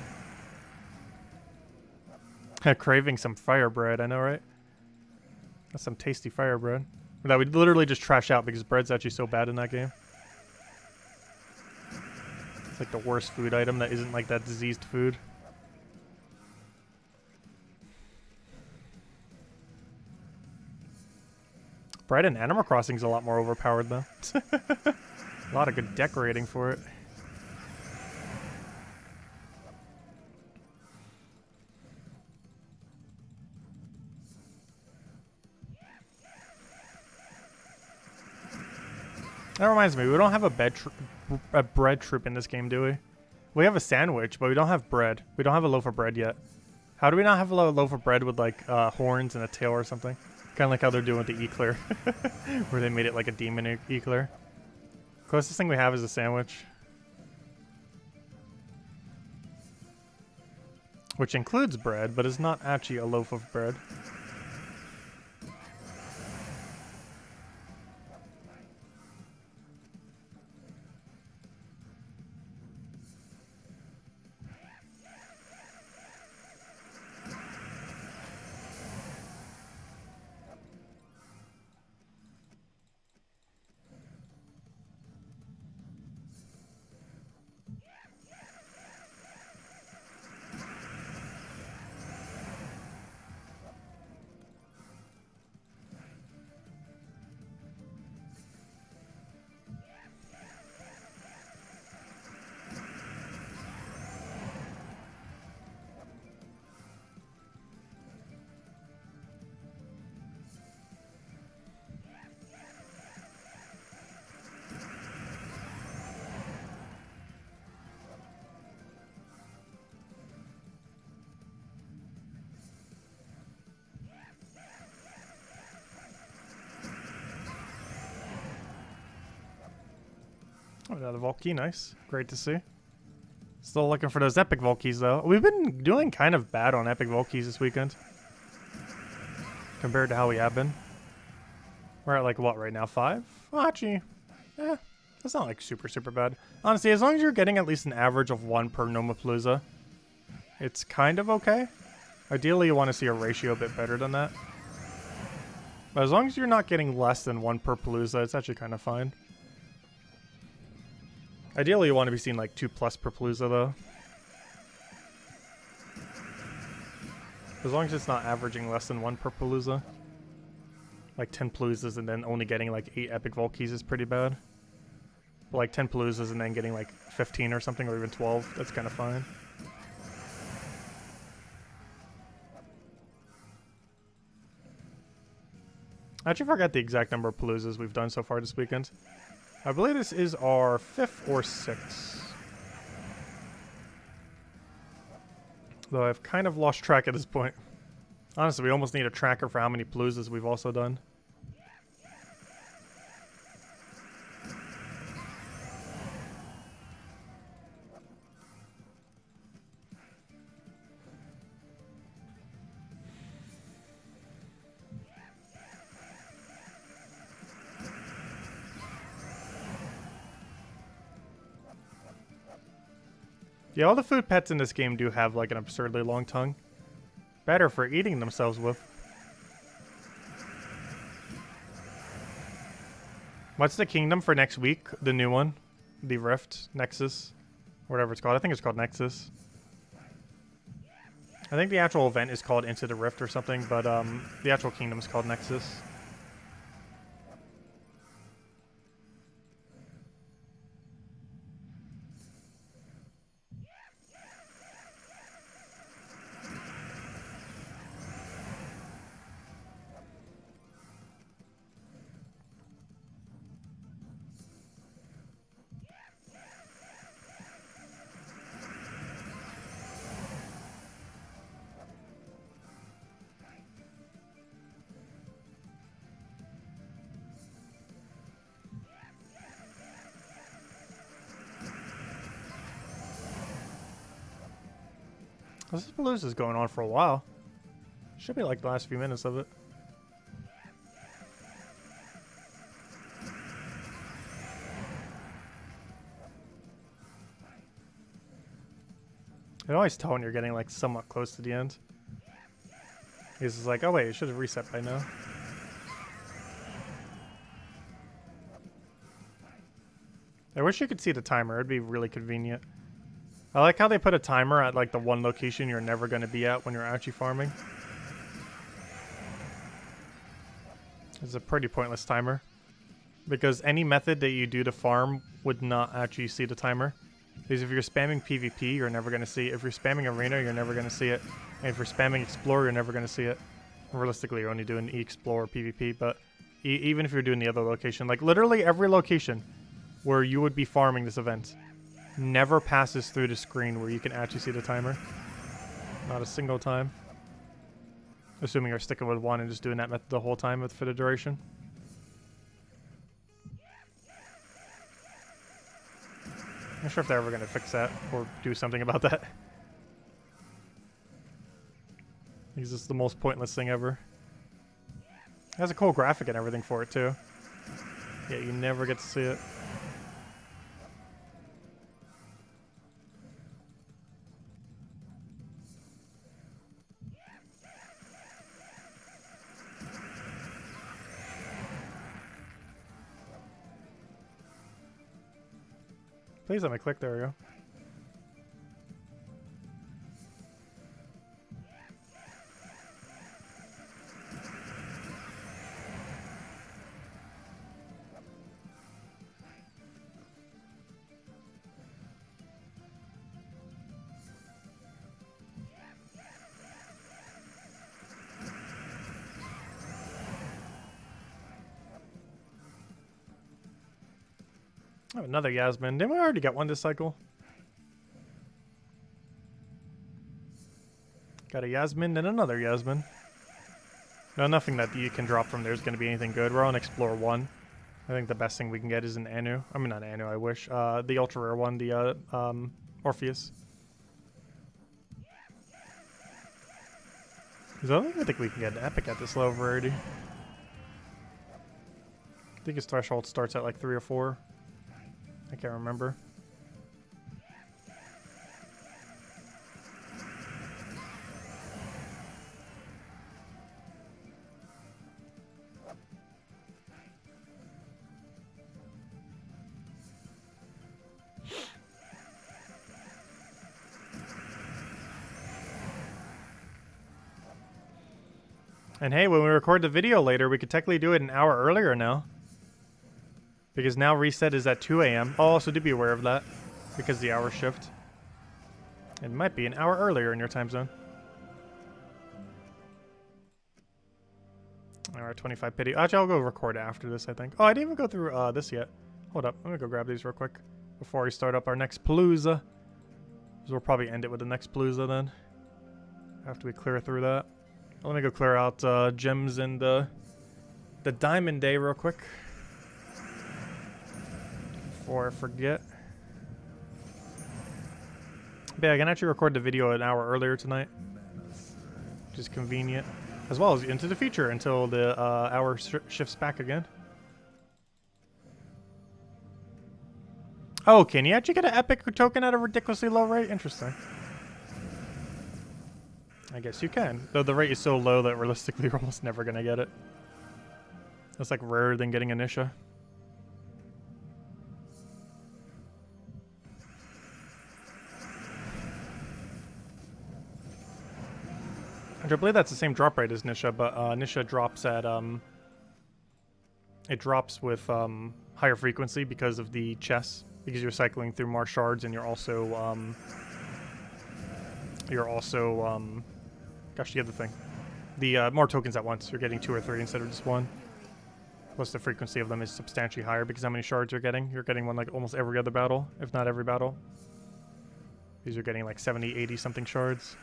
Craving some fire bread, I know, right? That's some tasty fire bread. That we literally just trash out because bread's actually so bad in that game. It's like the worst food item that isn't like that diseased food. Bread in Animal Crossing is a lot more overpowered though. A lot of good decorating for it. That reminds me, we don't have a bread troop in this game, do we? We have a sandwich, but we don't have bread. We don't have a loaf of bread yet. How do we not have a loaf of bread with like horns and a tail or something? Kind of like how they're doing with the eclair, where they made it like a demon eclair. Closest thing we have is a sandwich, which includes bread, but is not actually a loaf of bread. Oh, another Vault Key, nice. Great to see. Still looking for those Epic Vault Keys, though. We've been doing kind of bad on Epic Vault Keys this weekend. Compared to how we have been. We're at, like, what, right now? 5? Well, actually, that's not, like, super, super bad. Honestly, as long as you're getting at least an average of 1 per Gnomapalooza, it's kind of okay. Ideally, you want to see a ratio a bit better than that. But as long as you're not getting less than 1 per Palooza, it's actually kind of fine. Ideally, you want to be seeing like 2+ per Palooza, though. As long as it's not averaging less than 1 per Palooza. Like 10 Paloozas and then only getting like 8 Epic Vault Keys is pretty bad. But like 10 Paloozas and then getting like 15 or something, or even 12, that's kind of fine. I actually forgot the exact number of Paloozas we've done so far this weekend. I believe this is our 5th or 6th. Though I've kind of lost track at this point. Honestly, we almost need a tracker for how many Paloozas we've also done. Yeah, all the food pets in this game do have like an absurdly long tongue. Better for eating themselves with. What's the kingdom for next week? The new one? The Rift? Nexus? Whatever it's called. I think it's called Nexus. I think the actual event is called Into the Rift or something, but the actual kingdom is called Nexus. This Palooza is going on for a while. Should be like the last few minutes of it. I can always tell when you're getting like somewhat close to the end. He's just like, oh wait, it should have reset by now. I wish you could see the timer. It'd be really convenient. I like how they put a timer at like the one location you're never going to be at when you're actually farming. It's a pretty pointless timer. Because any method that you do to farm would not actually see the timer. Because if you're spamming PvP, you're never going to see it. If you're spamming Arena, you're never going to see it. And if you're spamming Explore, you're never going to see it. Realistically, you're only doing Explore or PvP, but even if you're doing the other location, like literally every location where you would be farming this event never passes through the screen where you can actually see the timer. Not a single time. Assuming you're sticking with one and just doing that method the whole time for the duration. I'm not sure if they're ever going to fix that or do something about that. It's just the most pointless thing ever. It has a cool graphic and everything for it too. Yeah, you never get to see it. Please let me click. There we go. Oh, another Yasmin. Didn't we already get one this cycle? Got a Yasmin and another Yasmin. No, nothing that you can drop from there is going to be anything good. We're on Explore 1. I think the best thing we can get is an Anu. I mean, not Anu, I wish. The ultra rare one, the Orpheus. I don't even think we can get an epic at this low of rarity. I think his threshold starts at like 3 or 4. I can't remember. And hey, when we record the video later, we could technically do it an hour earlier now. Because now reset is at 2 a.m. Oh, so do be aware of that. Because the hour shift. It might be an hour earlier in your time zone. Alright, 25 pity. Actually, I'll go record after this, I think. Oh, I didn't even go through this yet. Hold up. I'm gonna go grab these real quick before we start up our next palooza. So we'll probably end it with the next palooza then. After we clear through that. Let me go clear out gems and the diamond day real quick. Before I forget. But yeah, I can actually record the video an hour earlier tonight. Which is convenient. As well as into the future until the hour shifts back again. Oh, can you actually get an epic token at a ridiculously low rate? Interesting. I guess you can. Though the rate is so low that realistically you're almost never going to get it. That's like rarer than getting a Nisha. I believe that's the same drop rate as Nisha, but Nisha drops at it drops with higher frequency because of the chess, because you're cycling through more shards, and you're also gosh, the other thing, the more tokens at once. You're getting 2 or 3 instead of just 1. Plus the frequency of them is substantially higher because how many shards you're getting. You're getting one like almost every other battle, if not every battle. These are getting like 70, 80 something shards.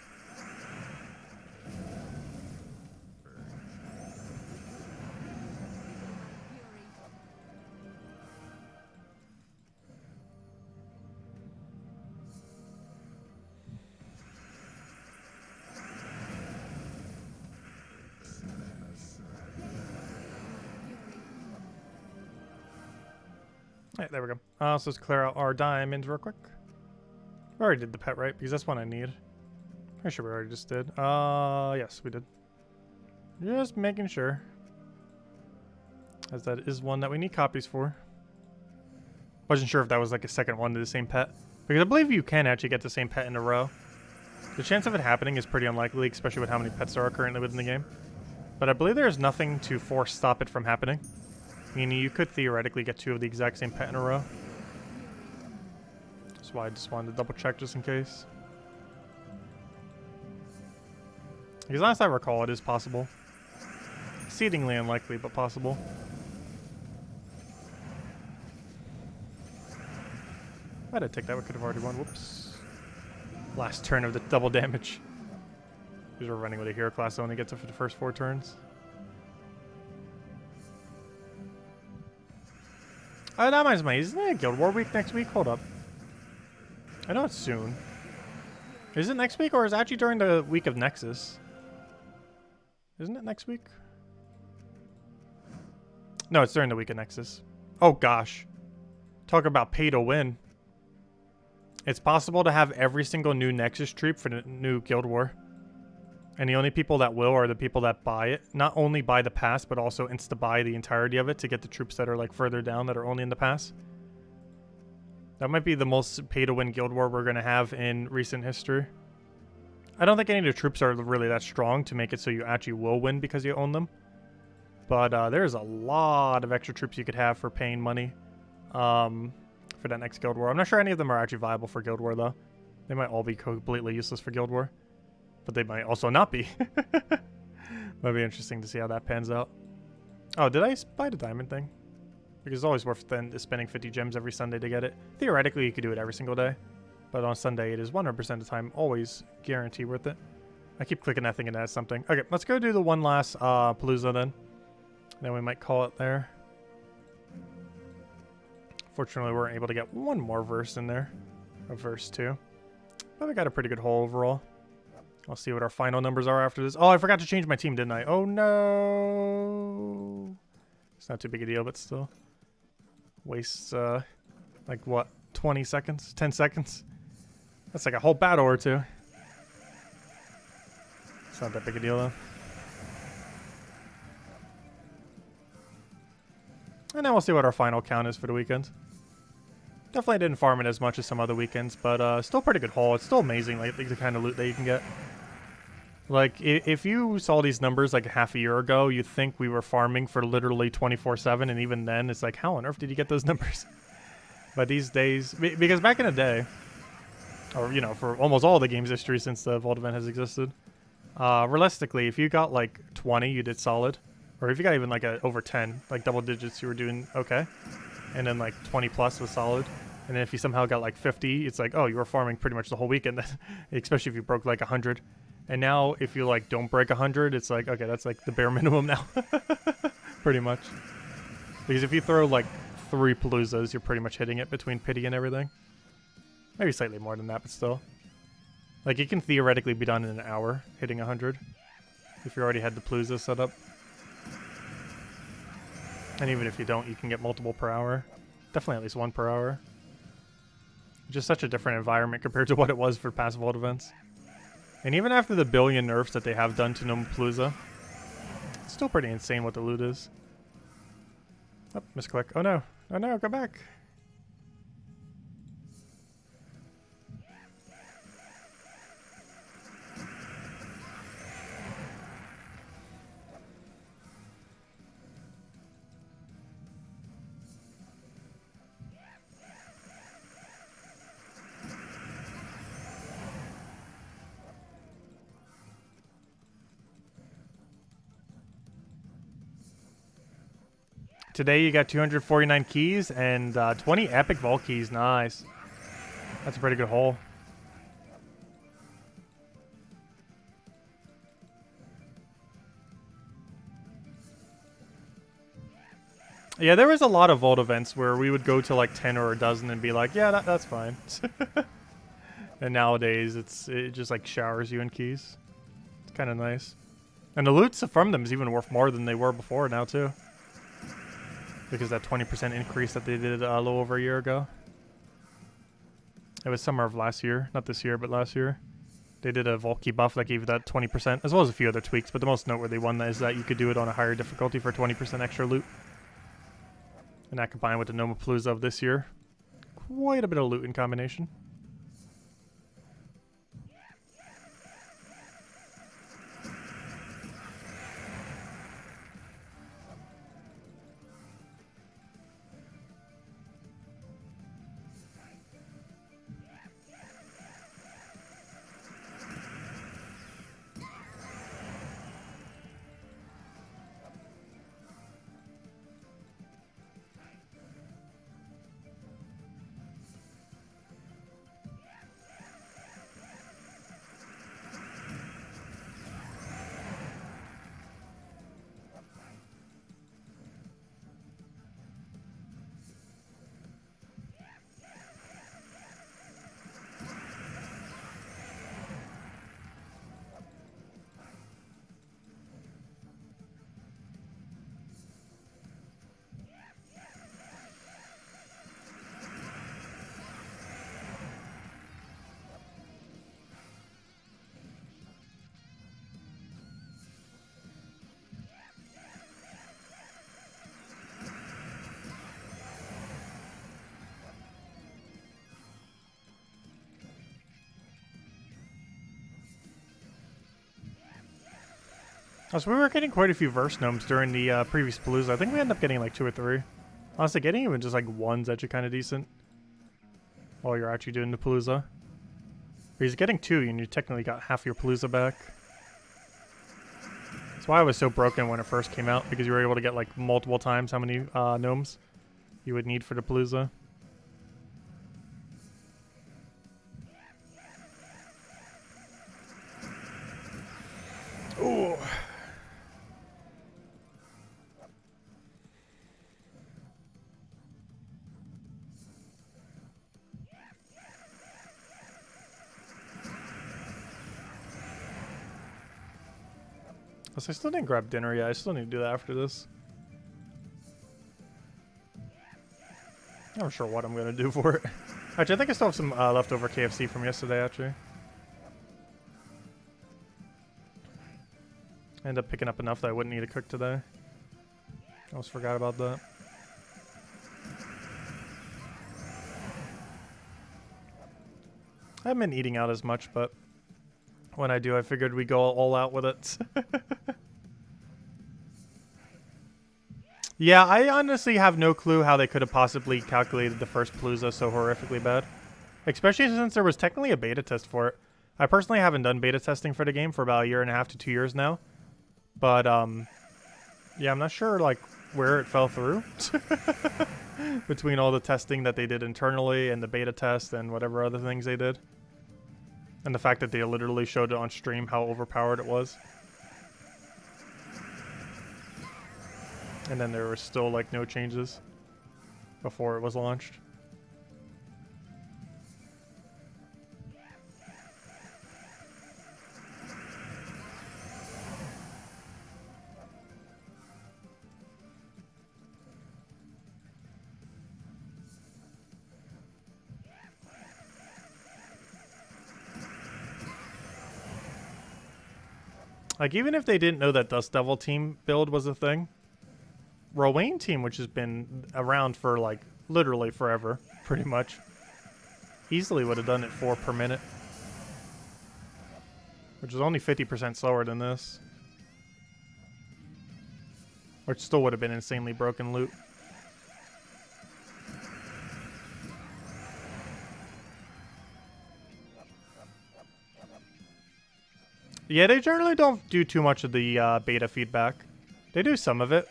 Alright, there we go. So let's clear out our diamonds real quick. We already did the pet, right? Because that's one I need. Pretty sure we already just did. Yes, we did. Just making sure. As that is one that we need copies for. Wasn't sure if that was like a second one to the same pet. Because I believe you can actually get the same pet in a row. The chance of it happening is pretty unlikely, especially with how many pets there are currently within the game. But I believe there's nothing to stop it from happening. Meaning you could theoretically get 2 of the exact same pet in a row. That's why I just wanted to double check just in case. Because last I recall, it is possible. Exceedingly unlikely, but possible. Why did I take that? We could have already won. Whoops. Last turn of the double damage. Because we're running with a hero class that only gets it for the first 4 turns. Oh, that reminds me. Isn't it Guild War week next week? Hold up. I know it's soon. Is it next week or is it actually during the week of Nexus? Isn't it next week? No, it's during the week of Nexus. Oh gosh. Talk about pay to win. It's possible to have every single new Nexus troop for the new Guild War. And the only people that will are the people that buy it. Not only buy the pass, but also insta-buy the entirety of it to get the troops that are like further down that are only in the pass. That might be the most pay-to-win Guild War we're going to have in recent history. I don't think any of the troops are really that strong to make it so you actually will win because you own them. But there's a lot of extra troops you could have for paying money for that next Guild War. I'm not sure any of them are actually viable for Guild War, though. They might all be completely useless for Guild War. But they might also not be. Might be interesting to see how that pans out. Oh, did I buy the diamond thing? Because it's always worth then spending 50 gems every Sunday to get it. Theoretically, you could do it every single day. But on Sunday, it is 100% of the time always guaranteed worth it. I keep clicking that thing and that's something. Okay, let's go do the one last Palooza then. Then we might call it there. Fortunately, we weren't able to get one more verse in there. A verse 2. But we got a pretty good haul overall. I'll see what our final numbers are after this. Oh, I forgot to change my team, didn't I? Oh, no. It's not too big a deal, but still. Wastes, like, what, 20 seconds? 10 seconds? That's like a whole battle or 2. It's not that big a deal, though. And then we'll see what our final count is for the weekend. Definitely didn't farm it as much as some other weekends, but still pretty good haul. It's still amazing, like, the kind of loot that you can get. Like, if you saw these numbers like half a year ago, you'd think we were farming for literally 24/7, and even then, it's like, how on earth did you get those numbers? But these days, because back in the day, or, you know, for almost all the game's history since the Vault event has existed, realistically, if you got like 20, you did solid. Or if you got even like over 10, like double digits, you were doing okay. And then like 20 plus was solid. And then if you somehow got like 50, it's like, oh, you were farming pretty much the whole weekend, especially if you broke like 100. And now if you like don't break 100, it's like, okay, that's like the bare minimum now. Pretty much. Because if you throw like 3 Paloozas, you're pretty much hitting it between pity and everything. Maybe slightly more than that, but still. Like, it can theoretically be done in an hour, hitting 100. If you already had the Palooza set up. And even if you don't, you can get multiple per hour. Definitely at least 1 per hour. Just such a different environment compared to what it was for past Vault events. And even after the billion nerfs that they have done to Gnome Palooza, it's still pretty insane what the loot is. Oh, misclick. Oh no. Oh no, go back. Today you got 249 keys and 20 epic vault keys. Nice. That's a pretty good haul. Yeah, there was a lot of vault events where we would go to like 10 or a dozen and be like, yeah, that's fine. And nowadays it just like showers you in keys. It's kind of nice. And the loot from them is even worth more than they were before now too. Because that 20% increase that they did a little over a year ago. It was summer of last year. Not this year, but last year. They did a vault key buff that gave you that 20%, as well as a few other tweaks, but the most noteworthy one is that you could do it on a higher difficulty for 20% extra loot. And that combined with the Gnome Palooza of this year. Quite a bit of loot in combination. So we were getting quite a few verse gnomes during the previous Palooza. I think we ended up getting like 2 or 3. Honestly, getting even just like 1's actually kind of decent. While you're actually doing the Palooza. Because getting 2 and you technically got half your Palooza back. That's why I was so broken when it first came out, because you were able to get like multiple times how many gnomes you would need for the Palooza. Ooh. I still didn't grab dinner yet. I still need to do that after this. Not sure what I'm going to do for it. Actually, I think I still have some leftover KFC from yesterday, actually. I ended up picking up enough that I wouldn't need to cook today. I almost forgot about that. I haven't been eating out as much, but When I do, I figured we'd go all out with it. Yeah, I honestly have no clue how they could have possibly calculated the first Palooza so horrifically bad. Especially since there was technically a beta test for it. I personally haven't done beta testing for the game for about 1.5 to 2 years now. But, yeah, I'm not sure, like, where it fell through. Between all the testing that they did internally and the beta test and whatever other things they did. And the fact that they literally showed it on stream how overpowered it was. And then there were still, like, no changes before it was launched. Like, even if they didn't know that Dust Devil team build was a thing, Rowan team, which has been around for, like, literally forever, pretty much, easily would have done it 4 per minute. Which is only 50% slower than this. Which still would have been insanely broken loot. Yeah, they generally don't do too much of the beta feedback. They do some of it,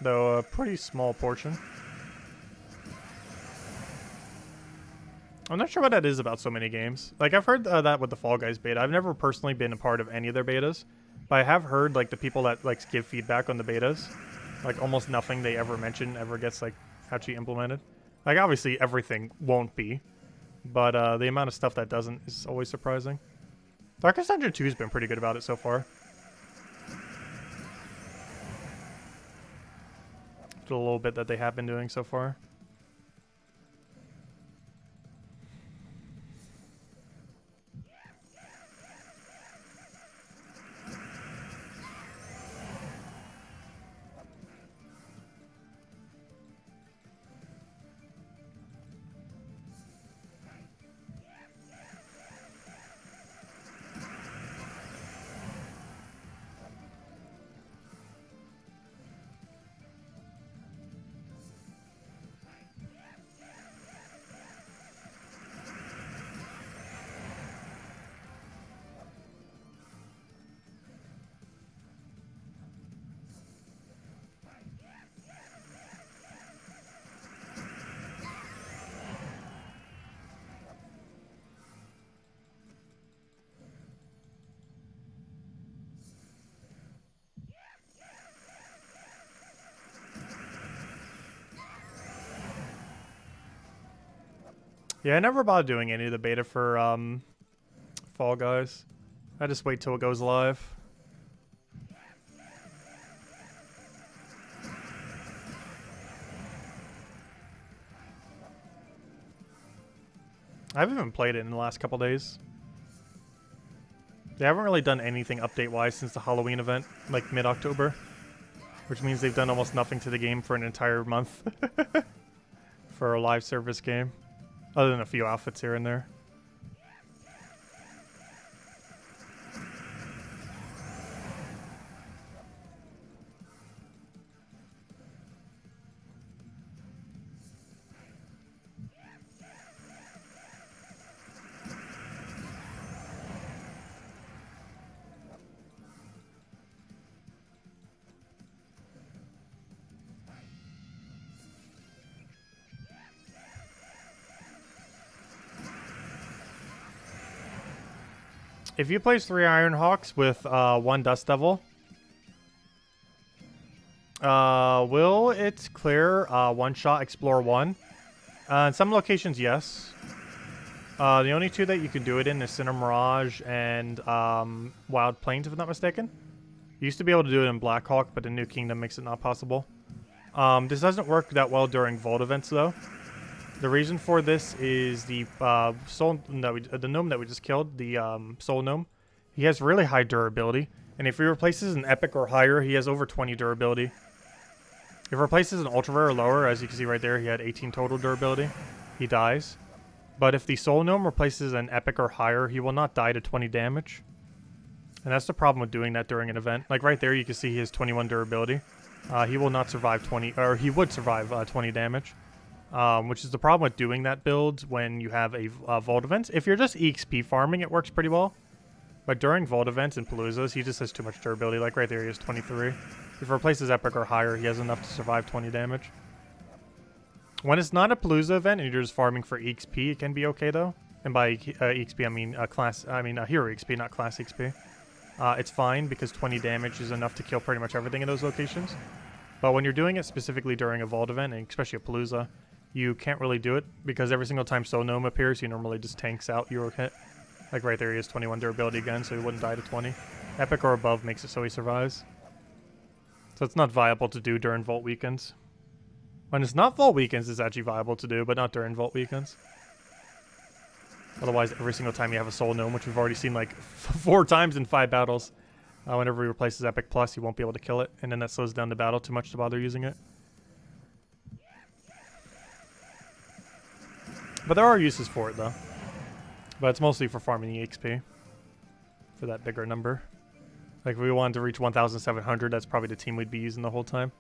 though a pretty small portion. I'm not sure what that is about so many games. Like, I've heard that with the Fall Guys beta. I've never personally been a part of any of their betas, but I have heard, like, the people that, like, give feedback on the betas, like, almost nothing they ever mention ever gets, like, actually implemented. Like, obviously, everything won't be, but the amount of stuff that doesn't is always surprising. Darkest Dungeon 2 has been pretty good about it so far. For the little bit that they have been doing so far. Yeah, I never bothered doing any of the beta for Fall Guys. I just wait till it goes live. I haven't even played it in the last couple days. They haven't really done anything update-wise since the Halloween event, like mid-October. Which means they've done almost nothing to the game for an entire month. For a live service game. Other than a few outfits here and there. If you place 3 Iron Hawks with 1 Dust Devil, will it clear one-shot Explore 1? In some locations, yes. The only 2 that you can do it in is Sinner Mirage and Wild Plains, if I'm not mistaken. You used to be able to do it in Black Hawk, but the New Kingdom makes it not possible. This doesn't work that well during Vault events, though. The reason for this is the the gnome that we just killed, the soul gnome. He has really high durability, and if he replaces an epic or higher, he has over 20 durability. If he replaces an ultra rare or lower, as you can see right there, he had 18 total durability. He dies. But if the soul gnome replaces an epic or higher, he will not die to 20 damage. And that's the problem with doing that during an event. Like right there, you can see he has 21 durability. He will not survive 20, or he would survive 20 damage. Which is the problem with doing that build when you have a Vault event. If you're just EXP farming, it works pretty well. But during Vault events and Paloozas, he just has too much durability. Like right there, he has 23. If he replaces Epic or higher, he has enough to survive 20 damage. When it's not a Palooza event and you're just farming for EXP, it can be okay though. And by EXP, I mean hero EXP, not class EXP. It's fine because 20 damage is enough to kill pretty much everything in those locations. But when you're doing it specifically during a Vault event, and especially a Palooza, you can't really do it because every single time Gnome appears, he normally just tanks out your hit. Like right there, he has 21 durability again, so he wouldn't die to 20. Epic or above makes it so he survives. So it's not viable to do during Vault weekends. When it's not Vault weekends, it's actually viable to do, but not during Vault weekends. Otherwise, every single time you have a Gnome, which we've already seen like 4 times in 5 battles, whenever he replaces Epic Plus, he won't be able to kill it, and then that slows down the battle too much to bother using it. But there are uses for it, though. But it's mostly for farming EXP. For that bigger number. Like, if we wanted to reach 1,700, that's probably the team we'd be using the whole time.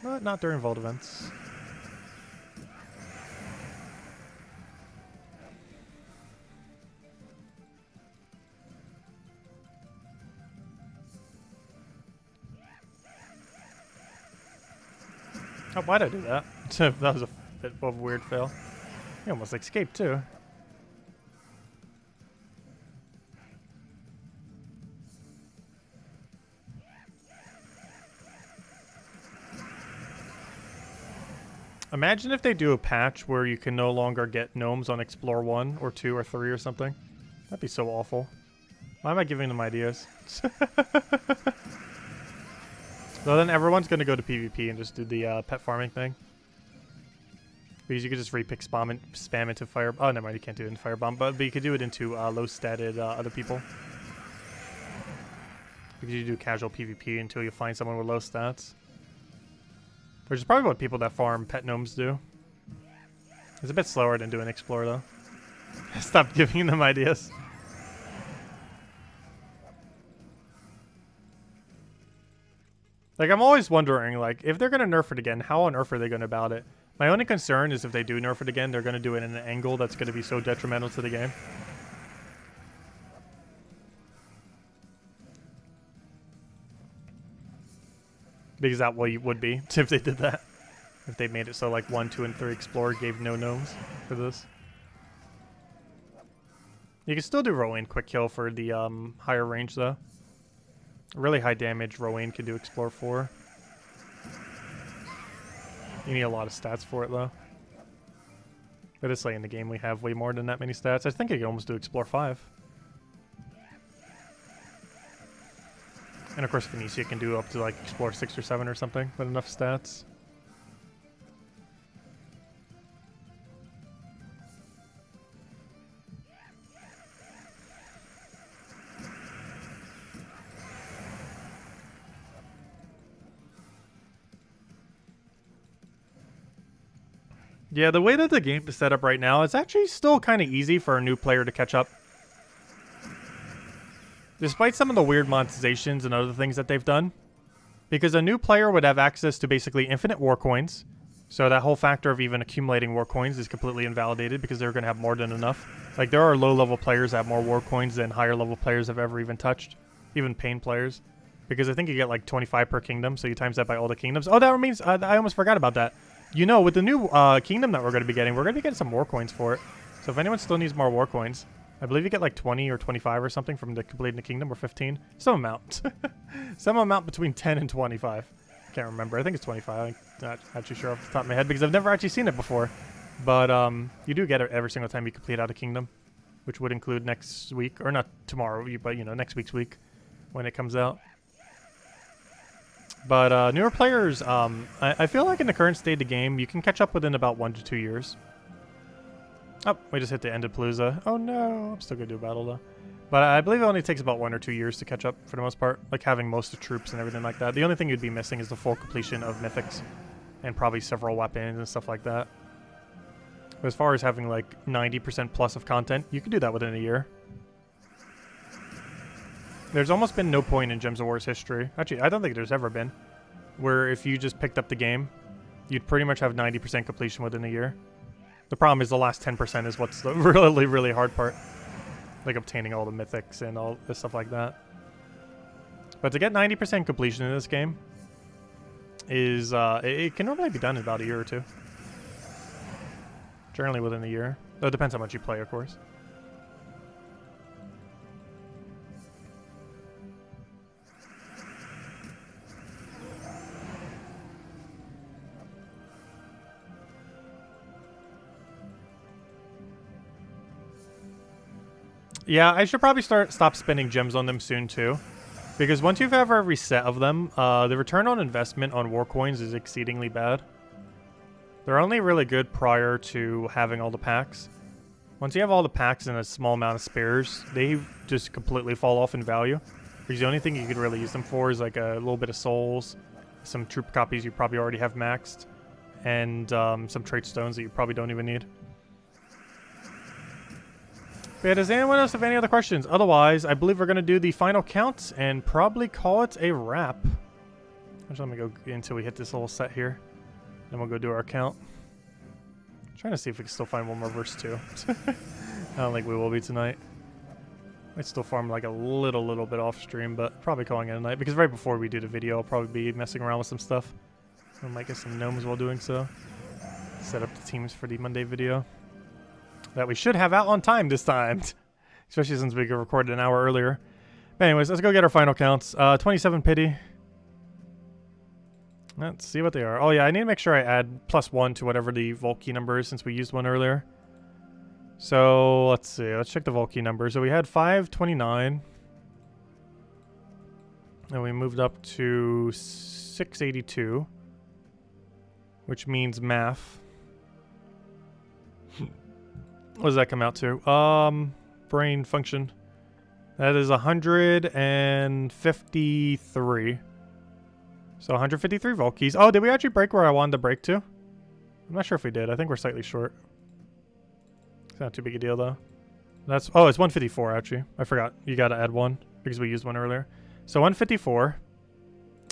But not during Vault events. Oh, why'd I do that? That was a bit of a weird fail. He almost escaped, too. Imagine if they do a patch where you can no longer get gnomes on Explore 1 or 2 or 3 or something. That'd be so awful. Why am I giving them ideas? So then everyone's going to go to PvP and just do the pet farming thing. Because you could just re-pick spam into fire. Oh, never mind, you can't do it in firebomb, but you could do it into low-statted other people. Because you do casual PvP until you find someone with low stats. Which is probably what people that farm pet gnomes do. It's a bit slower than doing explore though. Stop giving them ideas. Like, I'm always wondering, like, if they're going to nerf it again, how on earth are they going about it? My only concern is if they do nerf it again, they're going to do it in an angle that's going to be so detrimental to the game. Because that way it would be, if they did that. If they made it so, like, 1, 2, and 3 Explorer gave no gnomes for this. You can still do Rowan quick kill for the higher range, though. Really high damage, Rowan can do Explore 4. You need a lot of stats for it, though. But it's late in the game, we have way more than that many stats. I think I can almost do Explore 5. And of course, Phoenicia can do up to, like, Explore 6 or 7 or something with enough stats. Yeah, the way that the game is set up right now, it's actually still kind of easy for a new player to catch up. Despite some of the weird monetizations and other things that they've done. Because a new player would have access to basically infinite war coins. So that whole factor of even accumulating war coins is completely invalidated because they're going to have more than enough. Like, there are low-level players that have more war coins than higher-level players have ever even touched. Even Pain players. Because I think you get like 25 per kingdom, so you times that by all the kingdoms. Oh, that means I almost forgot about that. You know, with the new kingdom that we're going to be getting some war coins for it. So if anyone still needs more war coins, I believe you get like 20 or 25 or something from completing the kingdom, or 15. Some amount. Some amount between 10 and 25. I can't remember. I think it's 25. I'm not actually sure off the top of my head because I've never actually seen it before. But you do get it every single time you complete out a kingdom, which would include next week, or not tomorrow, but you know, next week's week when it comes out. But newer players, I feel like in the current state of the game, you can catch up within about 1 to 2 years. Oh, we just hit the end of Palooza. Oh no, I'm still going to do a battle though. But I believe it only takes about 1 or 2 years to catch up for the most part, like having most of the troops and everything like that. The only thing you'd be missing is the full completion of mythics and probably several weapons and stuff like that. But as far as having like 90% plus of content, you can do that within a year. There's almost been no point in Gems of War's history. Actually, I don't think there's ever been. Where if you just picked up the game, you'd pretty much have 90% completion within a year. The problem is the last 10% is what's the really, really hard part. Like obtaining all the mythics and all this stuff like that. But to get 90% completion in this game is, it can normally be done in about a year or two. Generally within a year. Though it depends how much you play, of course. Yeah, I should probably stop spending gems on them soon too. Because once you've ever every set of them, the return on investment on war coins is exceedingly bad. They're only really good prior to having all the packs. Once you have all the packs and a small amount of spares, they just completely fall off in value. Because the only thing you could really use them for is like a little bit of souls, some troop copies you probably already have maxed, and some trait stones that you probably don't even need. But yeah, does anyone else have any other questions? Otherwise, I believe we're going to do the final count and probably call it a wrap. Actually, let me go until we hit this little set here. Then we'll go do our count. Trying to see if we can still find one more verse 2. I don't think we will be tonight. Might still farm like a little bit off stream, but probably calling it a night. Because right before we do the video, I'll probably be messing around with some stuff. I might get some gnomes while doing so. Set up the teams for the Monday video. That we should have out on time this time. Especially since we recorded an hour earlier. But anyways, let's go get our final counts. 27 pity. Let's see what they are. Oh yeah, I need to make sure I add +1 to whatever the vault key number is since we used one earlier. So let's see. Let's check the vault key number. So we had 529. And we moved up to 682. Which means math. What does that come out to? Brain function. That is 153. So 153 vault keys. Oh, did we actually break where I wanted to break to? I'm not sure if we did. I think we're slightly short. It's not too big a deal though. That's oh, it's 154 actually. I forgot. You gotta add one because we used one earlier. So 154.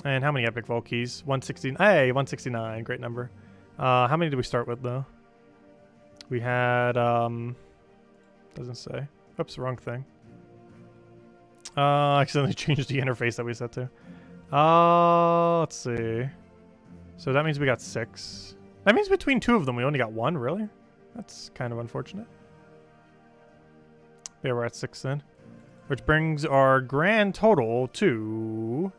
And how many epic vault keys? 169. Hey, 169. Great number. How many did we start with though? We had, doesn't say. Oops, wrong thing. I accidentally changed the interface that we set to. Let's see. So that means we got 6. That means between 2 of them we only got 1, really? That's kind of unfortunate. Yeah, we're at 6 then. Which brings our grand total to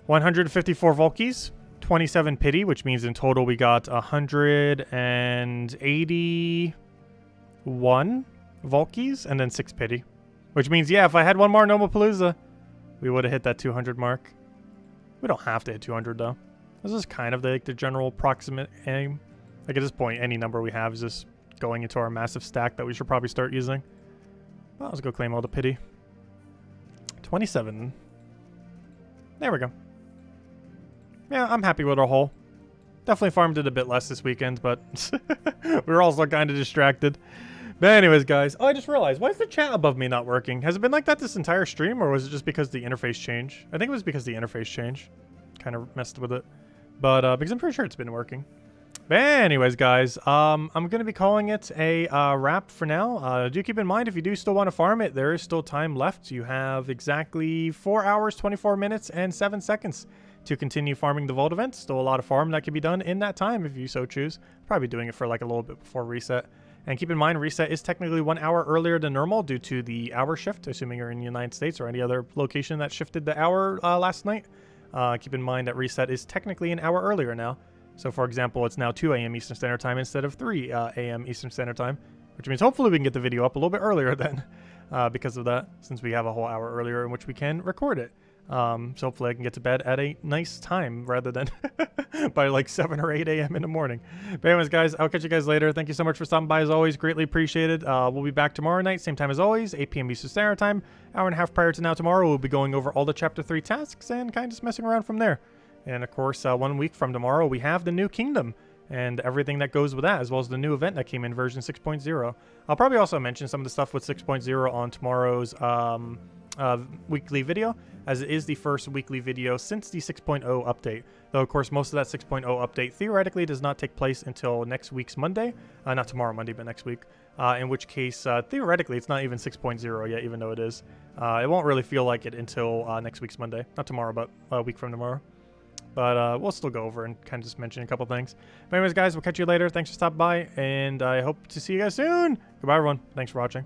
154 vault keys. 27 pity, which means in total we got 181 vault keys and then 6 pity. Which means, yeah, if I had one more Nomapalooza, we would have hit that 200 mark. We don't have to hit 200 though. This is kind of the general proximate aim. Like at this point, any number we have is just going into our massive stack that we should probably start using. Well, let's go claim all the pity. 27. There we go. Yeah, I'm happy with our haul. Definitely farmed it a bit less this weekend, but we were also kind of distracted. But anyways, guys. Oh, I just realized. Why is the chat above me not working? Has it been like that this entire stream, or was it just because the interface changed? I think it was because the interface changed. Kind of messed with it. But, because I'm pretty sure it's been working. But anyways, guys, I'm going to be calling it a wrap for now. Do keep in mind, if you do still want to farm it, there is still time left. You have exactly 4 hours, 24 minutes, and 7 seconds to continue farming the Vault event. Still a lot of farm that can be done in that time if you so choose. Probably doing it for like a little bit before reset. And keep in mind, reset is technically 1 hour earlier than normal due to the hour shift, assuming you're in the United States or any other location that shifted the hour last night. Keep in mind that reset is technically an hour earlier now. So for example, it's now 2 a.m. Eastern Standard Time instead of 3 a.m. Eastern Standard Time, which means hopefully we can get the video up a little bit earlier then because of that, since we have a whole hour earlier in which we can record it. So hopefully I can get to bed at a nice time rather than by like 7 or 8 a.m. in the morning. But anyways, guys, I'll catch you guys later. Thank you so much for stopping by as always. Greatly appreciated. We'll be back tomorrow night, same time as always, 8 p.m. Eastern Standard Time. Hour and a half prior to now tomorrow, we'll be going over all the Chapter 3 tasks and kind of just messing around from there. And of course, 1 week from tomorrow, we have the new kingdom and everything that goes with that, as well as the new event that came in version 6.0. I'll probably also mention some of the stuff with 6.0 on tomorrow's weekly video, as it is the first weekly video since the 6.0 update. Though, of course, most of that 6.0 update theoretically does not take place until next week's Monday. Not tomorrow Monday, but next week. In which case, theoretically, it's not even 6.0 yet, even though it is. It won't really feel like it until next week's Monday. Not tomorrow, but a week from tomorrow. But we'll still go over and kind of just mention a couple things. But anyways, guys, we'll catch you later. Thanks for stopping by, and I hope to see you guys soon. Goodbye, everyone. Thanks for watching.